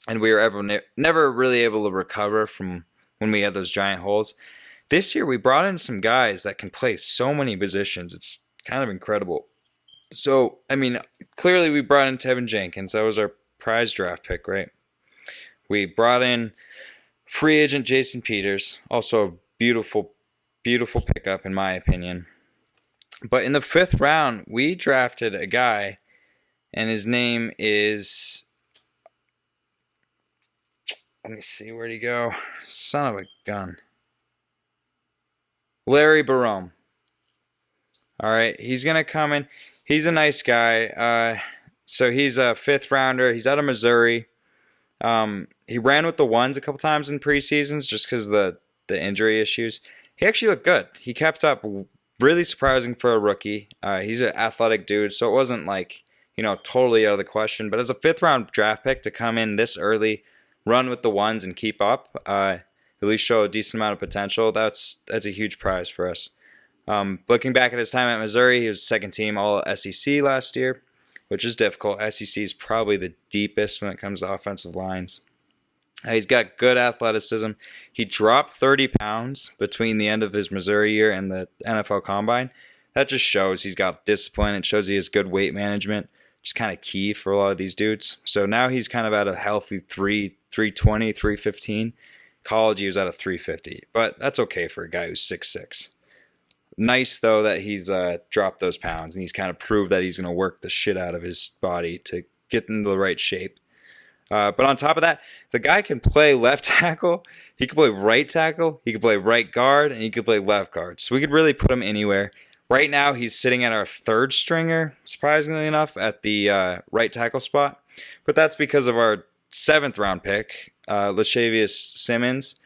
and we were never really able to recover from when we had those giant holes. This year, we brought in some guys that can play so many positions. It's kind of incredible. So, I mean, clearly we brought in Tevin Jenkins. That was our prize draft pick, right? We brought in free agent Jason Peters. Also a beautiful, beautiful pickup, in my opinion. But in the 5th round, we drafted a guy, and his name is... Let me see, where'd he go? Son of a gun. Larry Barome. All right, he's going to come in. He's a nice guy. So he's a 5th rounder. He's out of Missouri. He ran with the ones a couple times in preseasons just because of the injury issues. He actually looked good. He kept up, really surprising for a rookie. He's an athletic dude, so it wasn't like, totally out of the question. But as a 5th round draft pick to come in this early, run with the ones and keep up, at least show a decent amount of potential, that's a huge prize for us. Looking back at his time at Missouri, he was second team all SEC last year, which is difficult. SEC is probably the deepest when it comes to offensive lines. He's got good athleticism. He dropped 30 pounds between the end of his Missouri year and the NFL Combine. That just shows he's got discipline. It shows he has good weight management, which is kind of key for a lot of these dudes. So now he's kind of at a healthy 320, 315. College, he was at a 350. But that's okay for a guy who's 6'6". Nice, though, that he's dropped those pounds, and he's kind of proved that he's going to work the shit out of his body to get into the right shape. But on top of that, the guy can play left tackle, he can play right tackle, he can play right guard, and he can play left guard. So we could really put him anywhere. Right now, he's sitting at our 3rd stringer, surprisingly enough, at the right tackle spot. But that's because of our 7th round pick, Lashavius Simmons,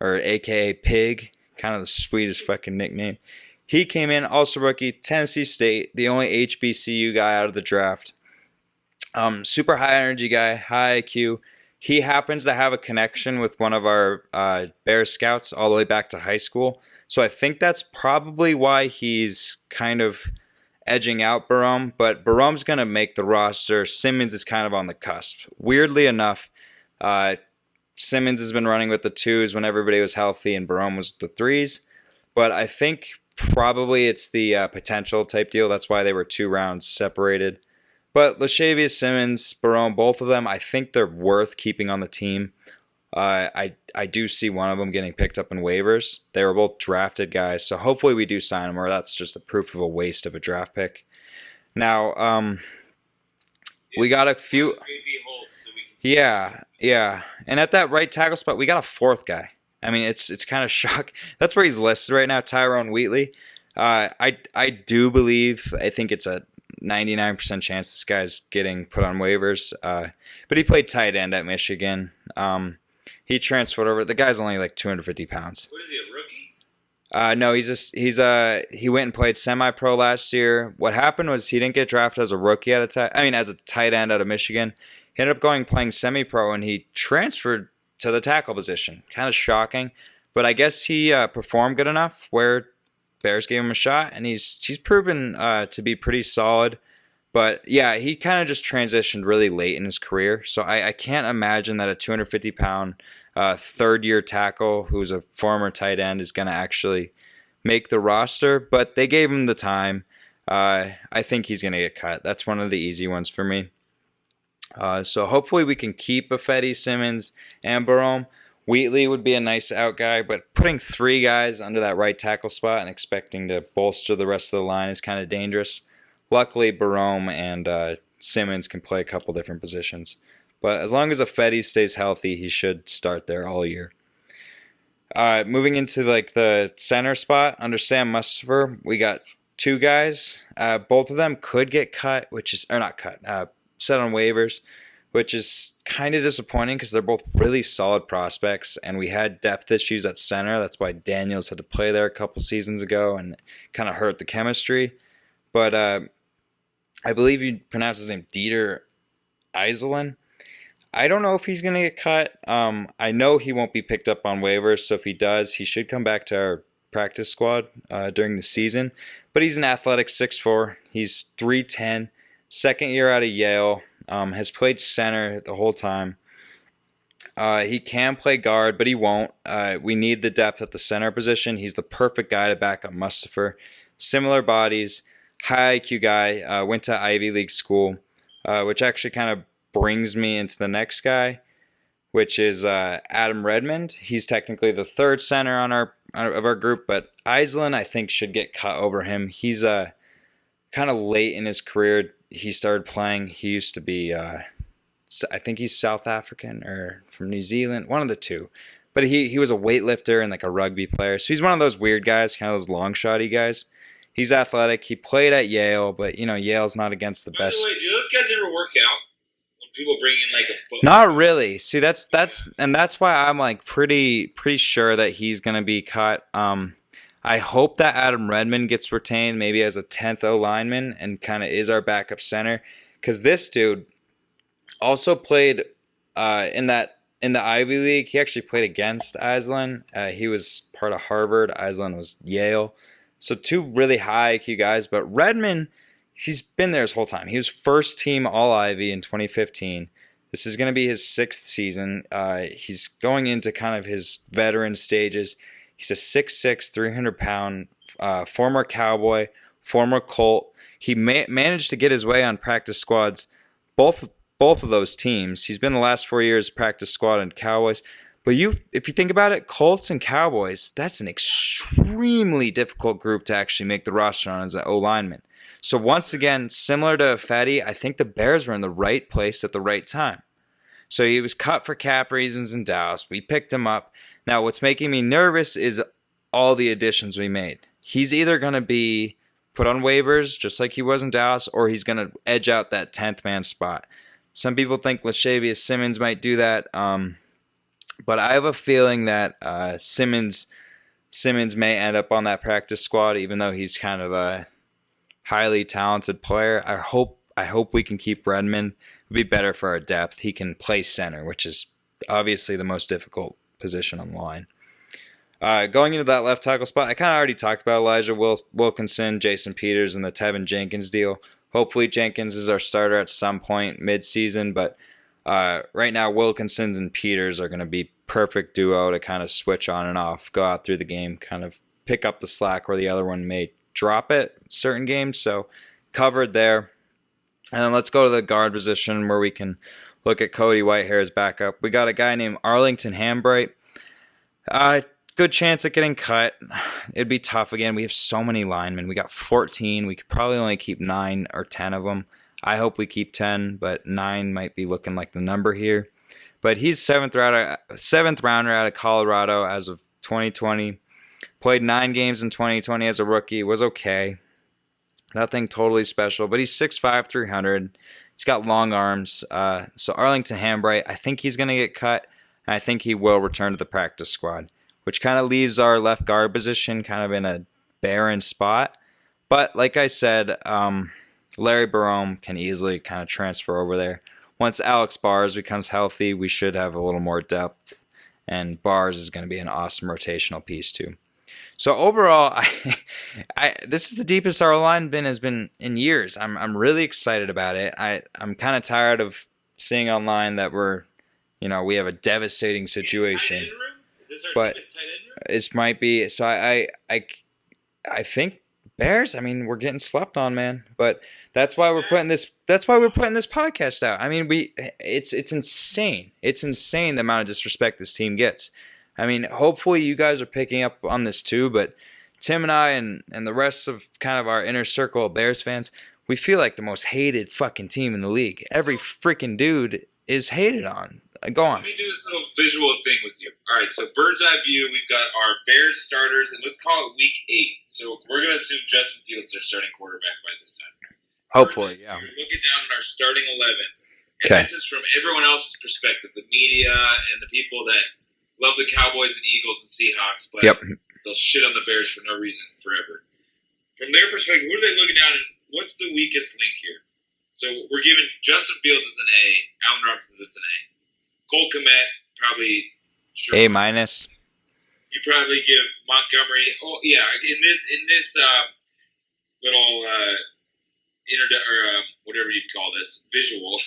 or a.k.a. Pig, kind of the sweetest fucking nickname. He came in, also rookie, Tennessee State, the only HBCU guy out of the draft. Super high energy guy, high IQ. He happens to have a connection with one of our Bear scouts all the way back to high school. So I think that's probably why he's kind of edging out Barome. But Barome's going to make the roster. Simmons is kind of on the cusp. Weirdly enough, Simmons has been running with the 2s when everybody was healthy and Barome was with the 3s. But I think probably it's the potential type deal. That's why they were 2 rounds separated. But Lashavius Simmons, Barome, both of them, I think they're worth keeping on the team. I do see one of them getting picked up in waivers. They were both drafted guys, so hopefully we do sign them, or that's just a proof of a waste of a draft pick. Now, we got a few... Yeah. And at that right tackle spot, we got a 4th guy. I mean, it's kind of shocking. That's where he's listed right now, Tyrone Wheatley. I do believe, I think it's a 99% chance this guy's getting put on waivers. But he played tight end at Michigan. He transferred over. The guy's only like 250 pounds. What is he, a rookie? No, he went and played semi-pro last year. What happened was he didn't get drafted as a rookie as a tight end out of Michigan. He ended up playing semi-pro, and he transferred to the tackle position. Kind of shocking, but I guess he performed good enough where Bears gave him a shot, and he's proven to be pretty solid. But yeah, he kind of just transitioned really late in his career, so I can't imagine that a 250-pound third-year tackle who's a former tight end is going to actually make the roster. But they gave him the time. I think he's going to get cut. That's one of the easy ones for me. So hopefully we can keep Buffetti, Simmons, and Barome. Wheatley would be a nice out guy, but putting 3 guys under that right tackle spot and expecting to bolster the rest of the line is kind of dangerous. Luckily, Barome and Simmons can play a couple different positions. But as long as Buffetti stays healthy, he should start there all year. Moving into the center spot under Sam Mustipher, we got 2 guys. Both of them could get cut, set on waivers, which is kind of disappointing because they're both really solid prospects, and we had depth issues at center. That's why Daniels had to play there a couple seasons ago and kind of hurt the chemistry. But I believe you pronounce his name Dieter Iselin. I don't know if he's going to get cut. I know he won't be picked up on waivers, so if he does, he should come back to our practice squad during the season. But he's an athletic 6'4". He's 310. Second year out of Yale. Has played center the whole time. He can play guard, but he won't. We need the depth at the center position. He's the perfect guy to back up Mustapher. Similar bodies, high IQ guy, went to Ivy League school, which actually kind of brings me into the next guy, which is Adam Redmond. He's technically the third center on our group, but Iselin, I think, should get cut over him. He's kind of late in his career. He started playing. He used to be, I think he's South African or from New Zealand, one of the two. But he was a weightlifter and like a rugby player. So he's one of those weird guys, kind of those long shotty guys. He's athletic. He played at Yale, but Yale's not against the best. By the way, do those guys ever work out? When people bring in like a football? Not really. See, that's why I'm like pretty sure that he's gonna be cut. I hope that Adam Redmond gets retained maybe as a 10th O lineman and kind of is our backup center. Because this dude also played in the Ivy League. He actually played against Iselin. He was part of Harvard. Iselin was Yale. So two really high IQ guys. But Redmond, he's been there his whole time. He was first team All-Ivy in 2015. This is going to be his 6th season. He's going into kind of his veteran stages. He's a 6'6", 300-pound former Cowboy, former Colt. He managed to get his way on practice squads, both of those teams. He's been the last 4 years practice squad and Cowboys. But if you think about it, Colts and Cowboys, that's an extremely difficult group to actually make the roster on as an O-lineman. So once again, similar to Fetty, I think the Bears were in the right place at the right time. So he was cut for cap reasons in Dallas. We picked him up. Now, what's making me nervous is all the additions we made. He's either going to be put on waivers, just like he was in Dallas, or he's going to edge out that 10th man spot. Some people think Lashavius Simmons might do that, but I have a feeling that Simmons may end up on that practice squad, even though he's kind of a highly talented player. I hope we can keep Redmond. It would be better for our depth. He can play center, which is obviously the most difficult position on the line. Going into that left tackle spot, I kind of already talked about Elijah Wilkinson, Jason Peters, and the Tevin Jenkins deal. Hopefully Jenkins is our starter at some point mid-season, but right now Wilkinsons and Peters are going to be perfect duo to kind of switch on and off, go out through the game, kind of pick up the slack where the other one may drop it certain games. So covered there. And then let's go to the guard position where we can look at Cody Whitehair's backup. We got a guy named Arlington Hambright. Good chance at getting cut. It'd be tough again. We have so many linemen. We got 14. We could probably only keep 9 or 10 of them. I hope we keep 10, but 9 might be looking like the number here. But he's 7th rounder out of Colorado as of 2020. Played 9 games in 2020 as a rookie. Was okay. Nothing totally special, but he's 6'5", 300. He's got long arms. So Arlington Hambright, I think he's going to get cut, and I think he will return to the practice squad, which kind of leaves our left guard position kind of in a barren spot. But like I said, Larry Barome can easily kind of transfer over there. Once Alex Bars becomes healthy, we should have a little more depth, and Bars is going to be an awesome rotational piece too. So overall, this is the deepest our line has been in years. I'm really excited about it. I'm kind of tired of seeing online that we have a devastating situation. Is this our But deepest tight end room? this might be. So I think Bears. I mean, we're getting slept on, man. But that's why we're putting this. That's why we're putting this podcast out. I mean, it's insane. It's insane the amount of disrespect this team gets. I mean, hopefully you guys are picking up on this too, but Tim and I and the rest of kind of our inner circle of Bears fans, we feel like the most hated fucking team in the league. Every freaking dude is hated on. Go on. Let me do this little visual thing with you. All right, so bird's eye view, we've got our Bears starters, and let's call it week 8. So we're going to assume Justin Fields is our starting quarterback by this time. Hopefully, yeah. We're looking down at our starting 11. And Okay. this is from everyone else's perspective, the media and the people that love the Cowboys and Eagles and Seahawks, but Yep. they'll shit on the Bears for no reason forever. From their perspective, what are they looking down at? What's the weakest link here? So we're giving Justin Fields as an A, Allen Robinson as an A. Cole Kmet, probably sure. A-. You probably give Montgomery. Oh yeah, in this little whatever you'd call this visual.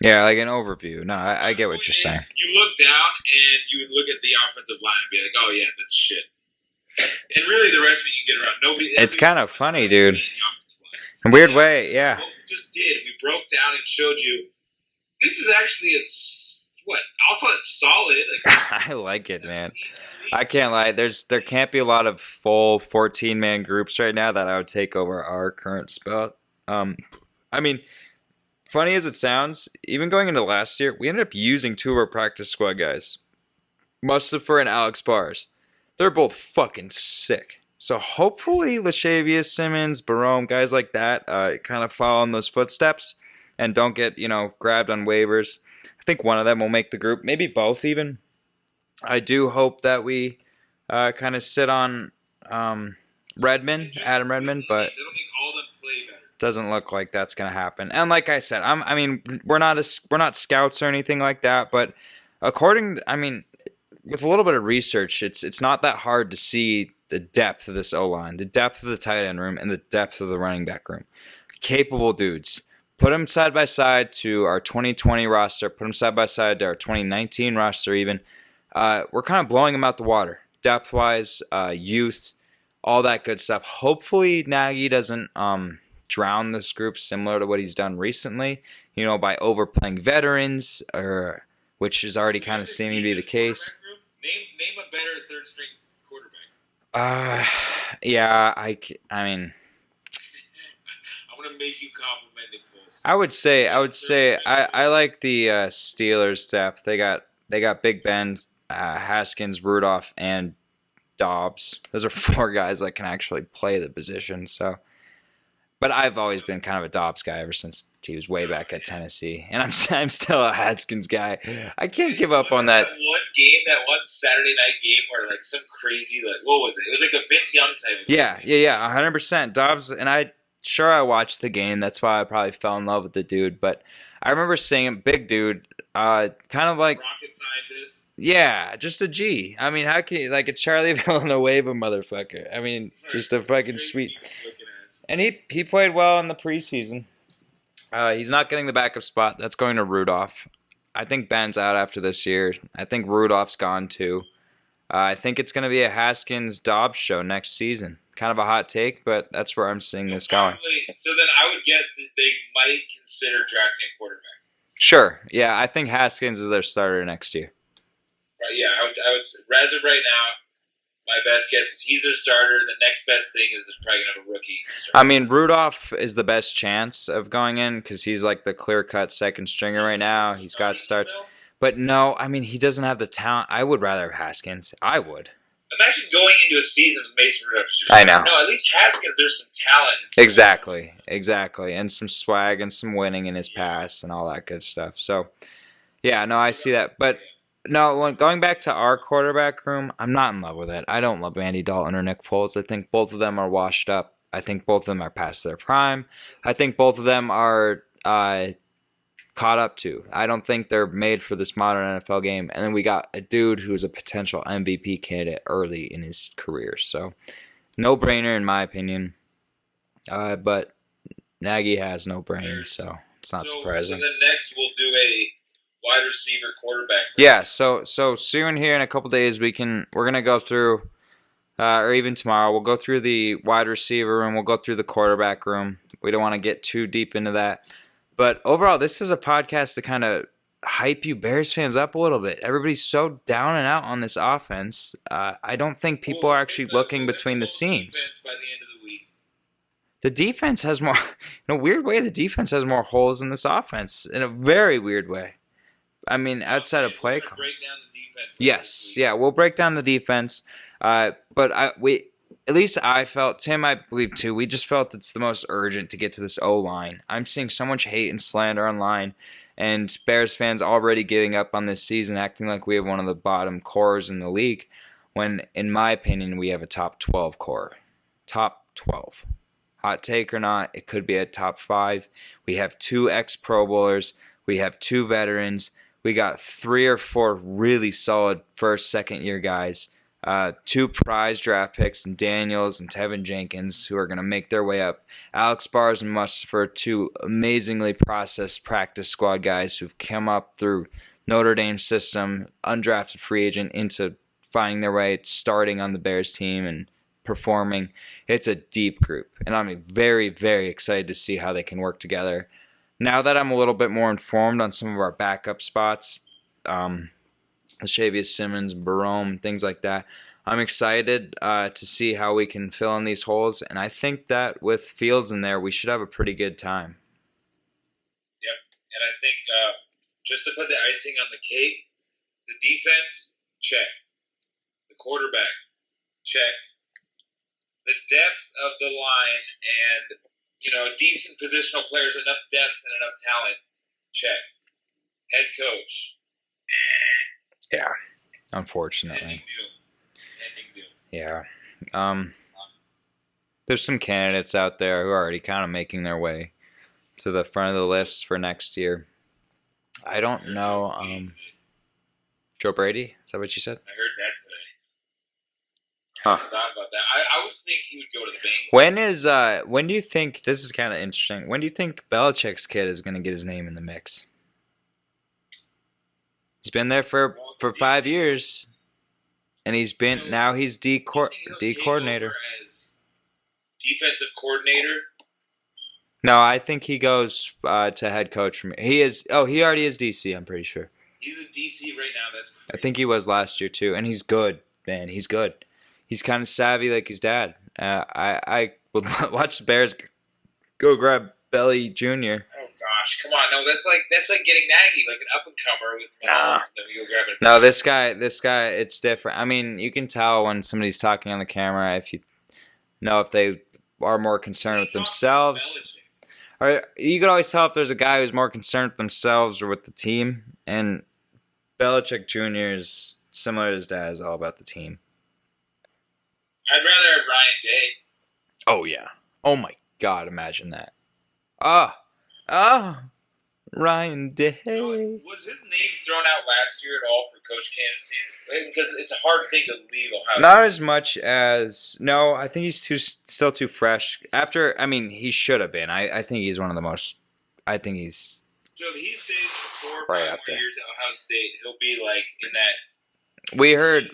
Yeah, like an overview. No, I get what you're saying. You look down and you would look at the offensive line and be like, "Oh yeah, that's shit." And really, the rest of it you get around. Nobody. It's kind of funny, dude. In a weird way, yeah. What we just did, we broke down and showed you. This is actually I'll call it solid. Like, I like it, man. I can't lie. There can't be a lot of full 14-man groups right now that I would take over our current spot. I mean, funny as it sounds, even going into last year, we ended up using 2 of our practice squad guys, Mustafa and Alex Bars. They're both fucking sick. So hopefully Lashavius, Simmons, Barome, guys like that, kind of follow in those footsteps and don't get, grabbed on waivers. I think one of them will make the group, maybe both even. I do hope that we kind of sit on Adam Redmond, but it'll make all them play better. Doesn't look like that's going to happen. And like I said, we're not scouts or anything like that, but with a little bit of research, it's not that hard to see the depth of this O-line, the depth of the tight end room, and the depth of the running back room. Capable dudes. Put them side by side to our 2020 roster. Put them side by side to our 2019 roster even. We're kind of blowing them out the water. Depth-wise, youth, all that good stuff. Hopefully Nagy doesn't drown this group similar to what he's done recently, by overplaying veterans, which is already kind of seeming to be the case. Name a better third-string quarterback. Yeah, I mean, I'm gonna make you compliment Nick Foles. I would say I like the Steelers depth. They got Big Ben, Haskins, Rudolph, and Dobbs. Those are 4 guys that can actually play the position. So, but I've always been kind of a Dobbs guy ever since he was way back at Tennessee, and I'm still a Haskins guy. I can't give up on that. That one Saturday night game where like some crazy what was it? It was like a Vince Young type of game. Yeah, 100%. Dobbs, and I watched the game. That's why I probably fell in love with the dude. But I remember seeing him, big dude, kind of like rocket scientist. Yeah, just a G. I mean, how can you, like a Charlie Villanueva motherfucker? I mean, just a fucking sweet. And he played well in the preseason. He's not getting the backup spot. That's going to Rudolph. I think Ben's out after this year. I think Rudolph's gone too. I think it's going to be a Haskins-Dobbs show next season. Kind of a hot take, but that's where I'm seeing this going. So then I would guess that they might consider drafting a quarterback. Sure. Yeah, I think Haskins is their starter next year. Right, yeah, I would as of right now, my best guess is he's their starter. The next best thing is probably going to have a rookie. I mean, Rudolph is the best chance of going in because he's like the clear-cut second stringer right now. He's got starts. But no, I mean, he doesn't have the talent. I would rather have Haskins. I would. Imagine going into a season with Mason Rudolph. I know. No, at least Haskins, there's some talent. Exactly. And some swag and some winning in his past and all that good stuff. So, yeah, no, I see that. But, no, going back to our quarterback room, I'm not in love with it. I don't love Andy Dalton or Nick Foles. I think both of them are washed up. I think both of them are past their prime. I think both of them are caught up to. I don't think they're made for this modern NFL game. And then we got a dude who's a potential MVP candidate early in his career. So, no brainer in my opinion. But Nagy has no brain, so it's not surprising. So then next we'll do a wide receiver quarterback. Yeah, so soon here in a couple days we're gonna go through, or even tomorrow we'll go through the wide receiver room. We'll go through the quarterback room. We don't want to get too deep into that. But overall, this is a podcast to kind of hype you Bears fans up a little bit. Everybody's so down and out on this offense. I don't think people are actually looking between the seams. By the end of the week. The defense has more, in a weird way, the defense has more holes in this offense. In a very weird way. I mean, outside of play call. Break down the defense. Yes, yeah, we'll break down the defense. But at least I felt, Tim, I believe too, we just felt it's the most urgent to get to this O-line. I'm seeing so much hate and slander online, and Bears fans already giving up on this season, acting like we have one of the bottom cores in the league, when, in my opinion, we have a top 12 core. Top 12. Hot take or not, it could be a top 5. We have 2 ex-Pro Bowlers. We have 2 veterans. We got 3 or 4 really solid first, second-year guys. 2 prize draft picks in Daniels and Tevin Jenkins, who are going to make their way up. Alex Bars and Mustipher, 2 amazingly processed practice squad guys who've come up through Notre Dame system, undrafted free agent, into finding their way, starting on the Bears team and performing. It's a deep group, and I'm very, very excited to see how they can work together. Now that I'm a little bit more informed on some of our backup spots, Shavius Simmons, Barome, things like that, I'm excited to see how we can fill in these holes, and I think that with Fields in there, we should have a pretty good time. Yep, and I think just to put the icing on the cake, the defense, check. The quarterback, check. The depth of the line and, decent positional players, enough depth and enough talent, check. Head coach, Yeah, unfortunately. Pending doom. Yeah. There's some candidates out there who are already kind of making their way to the front of the list for next year. I don't know. Joe Brady? Is that what you said? I heard that today. Huh. I thought about that. I would think he would go to the Bengals. When do you think, this is kind of interesting, when do you think Belichick's kid is going to get his name in the mix? He's been there for 5 years, and he's D coordinator. As defensive coordinator. No, I think he goes to head coach from he already is DC, I'm pretty sure. He's a DC right now. That's crazy. I think he was last year too, and he's good, man. He's good. He's kind of savvy like his dad. I would watch the Bears go grab Belly Jr. Oh gosh, come on! No, that's like getting Nagy, like an up and comer with Mahomes. Then we go grab it. No, this guy, it's different. I mean, you can tell when somebody's talking on the camera if they are more concerned with themselves. Or you could always tell if there's a guy who's more concerned with themselves or with the team. And Belichick Jr. is similar to his dad, is all about the team. I'd rather have Ryan Day. Oh, yeah. Oh, my God, imagine that. Ryan Day. Was his name thrown out last year at all for coach candidacy? Because it's a hard thing to leave Ohio. Not as much as... No, I think he's still too fresh. He should have been. I think he's one of the most... I think he's... So if he stays for 4 or 5 more years at Ohio State, he'll be like in that... We heard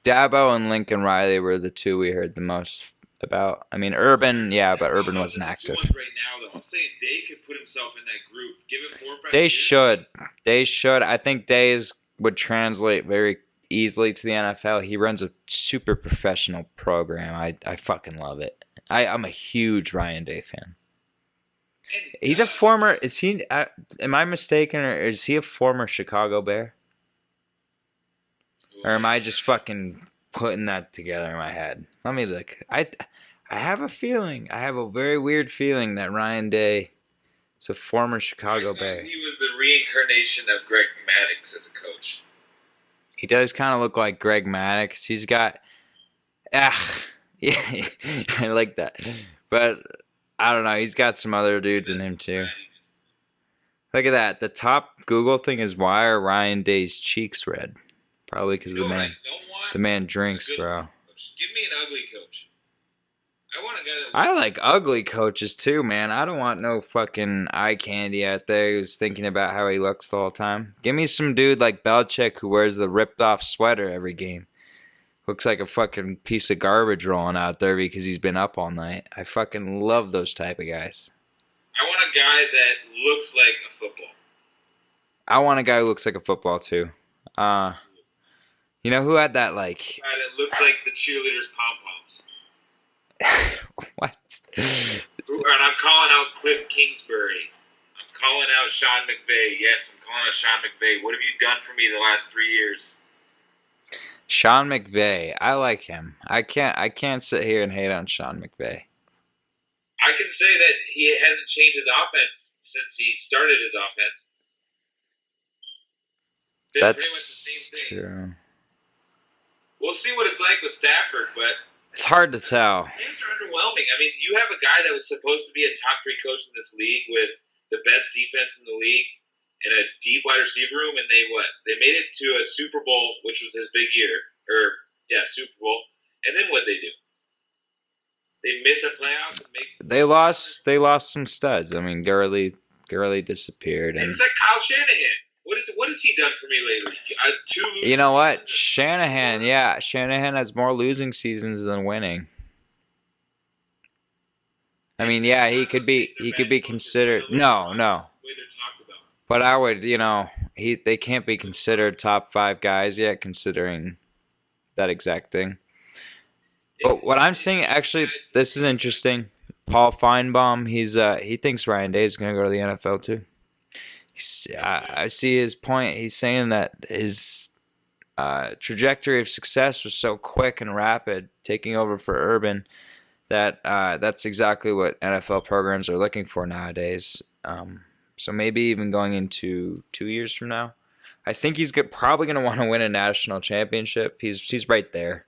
Dabo and Lincoln Riley were the 2 we heard the most about. I mean, Urban, yeah, but Urban wasn't active. Right now, though, I'm saying Day could put himself in that group. Give it 4 or 5 They years. should. They should. I think Days would translate very easily to the NFL. He runs a super professional program. I fucking love it. I'm a huge Ryan Day fan. He's a former... Is he... am I mistaken, or is he a former Chicago Bear? Or am I just fucking putting that together in my head? Let me look. I have a feeling. I have a very weird feeling that Ryan Day is a former Chicago Bear. He was the reincarnation of Greg Maddux as a coach. He does kind of look like Greg Maddux. He's got... yeah, I like that. But, I don't know. He's got some other dudes in him, too. Look at that. The top Google thing is, why are Ryan Day's cheeks red? Probably because the man drinks, bro. Give me an ugly coach. I want a guy that... I like ugly coaches too, man. I don't want no fucking eye candy out there who's thinking about how he looks the whole time. Give me some dude like Belichick who wears the ripped off sweater every game. Looks like a fucking piece of garbage rolling out there because he's been up all night. I fucking love those type of guys. I want a guy that looks like a football. I want a guy who looks like a football too. You know who had that like... A guy that looks like the cheerleaders' pom-poms. What? And I'm calling out Cliff Kingsbury. I'm calling out Sean McVay. Yes, I'm calling out Sean McVay. What have you done for me the last 3 years? Sean McVay. I like him. I can't sit here and hate on Sean McVay. I can say that he hasn't changed his offense since he started his offense. Been pretty much the That's same thing. true. We'll see what it's like with Stafford, but It's hard to tell. fans are underwhelming. I mean, you have a guy that was supposed to be a top 3 coach in this league with the best defense in the league, in a deep wide receiver room, and they made it to a Super Bowl, which was his big year, Super Bowl, and then what they do? They miss a playoffs and make. They lost some studs. I mean, Gurley disappeared, and it's like Kyle Shanahan. What has he done for me lately? You know what, Shanahan has more losing seasons than winning. I mean, yeah, he could be considered. No. But I would, they can't be considered top 5 guys yet, considering that exact thing. But what I'm saying, actually, this is interesting. Paul Feinbaum, he thinks Ryan Day is going to go to the NFL too. I see his point. He's saying that his trajectory of success was so quick and rapid, taking over for Urban, that that's exactly what NFL programs are looking for nowadays. So maybe even going into 2 years from now, I think he's probably going to want to win a national championship. He's right there.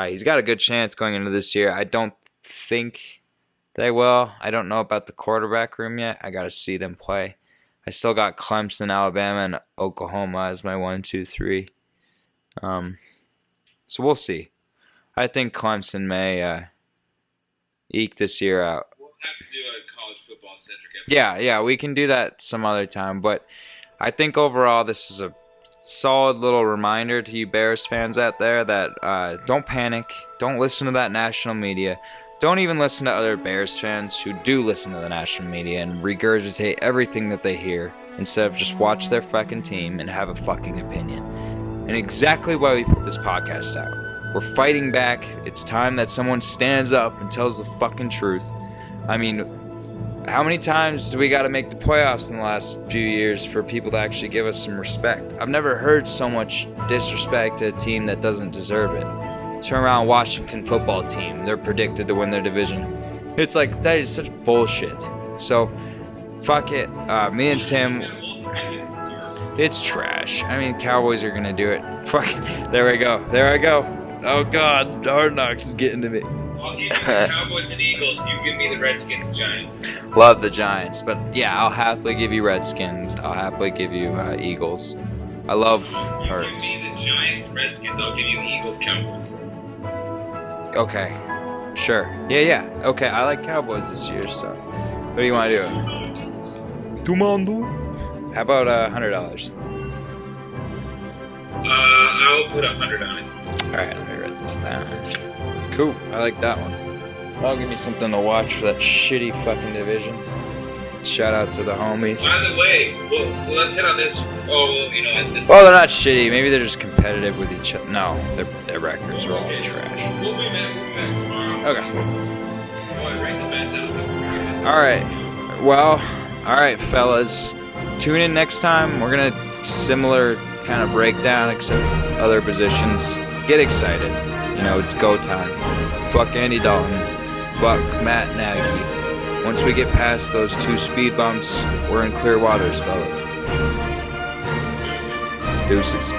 He's got a good chance going into this year. I don't think they will. I don't know about the quarterback room yet. I got to see them play. I still got Clemson, Alabama, and Oklahoma as my 1, 2, 3. So we'll see. I think Clemson may eke this year out. We'll have to do a college football centric episode. Yeah, we can do that some other time. But I think overall this is a solid little reminder to you Bears fans out there that don't panic. Don't listen to that national media. Don't even listen to other Bears fans who do listen to the national media and regurgitate everything that they hear instead of just watch their fucking team and have a fucking opinion. And exactly why we put this podcast out. We're fighting back. It's time that someone stands up and tells the fucking truth. I mean, how many times do we got to make the playoffs in the last few years for people to actually give us some respect? I've never heard so much disrespect to a team that doesn't deserve it. Turn around, Washington football team. They're predicted to win their division. It's like, that is such bullshit. So, fuck it. Me and Tim, it's trash. I mean, Cowboys are going to do it. Fuck it. There I go. Oh, God. Hard Knocks is getting to me. I'll give you the Cowboys and Eagles. You give me the Redskins and Giants. Love the Giants. But, yeah, I'll happily give you Redskins. I'll happily give you Eagles. I love Hurts. You give me the Giants and Redskins. I'll give you the Eagles, Cowboys. Okay, sure. Yeah. Okay, I like Cowboys this year, so what do you want to do? Tumando. How about $100? I'll put 100 on it. All right, let me write this down. Cool, I like that one. That'll give me something to watch for that shitty fucking division. Shout out to the homies. By the way, well, let's hit on this. Well, they're not shitty. Maybe they're just competitive with each other. No, their records are all trash. We'll be back tomorrow. Okay. Write the bet down. All right. Well, all right, fellas. Tune in next time. We're gonna similar kind of breakdown, except other positions. Get excited. It's go time. Fuck Andy Dalton. Fuck Matt Nagy. Once we get past those 2 speed bumps, we're in clear waters, fellas. Deuces.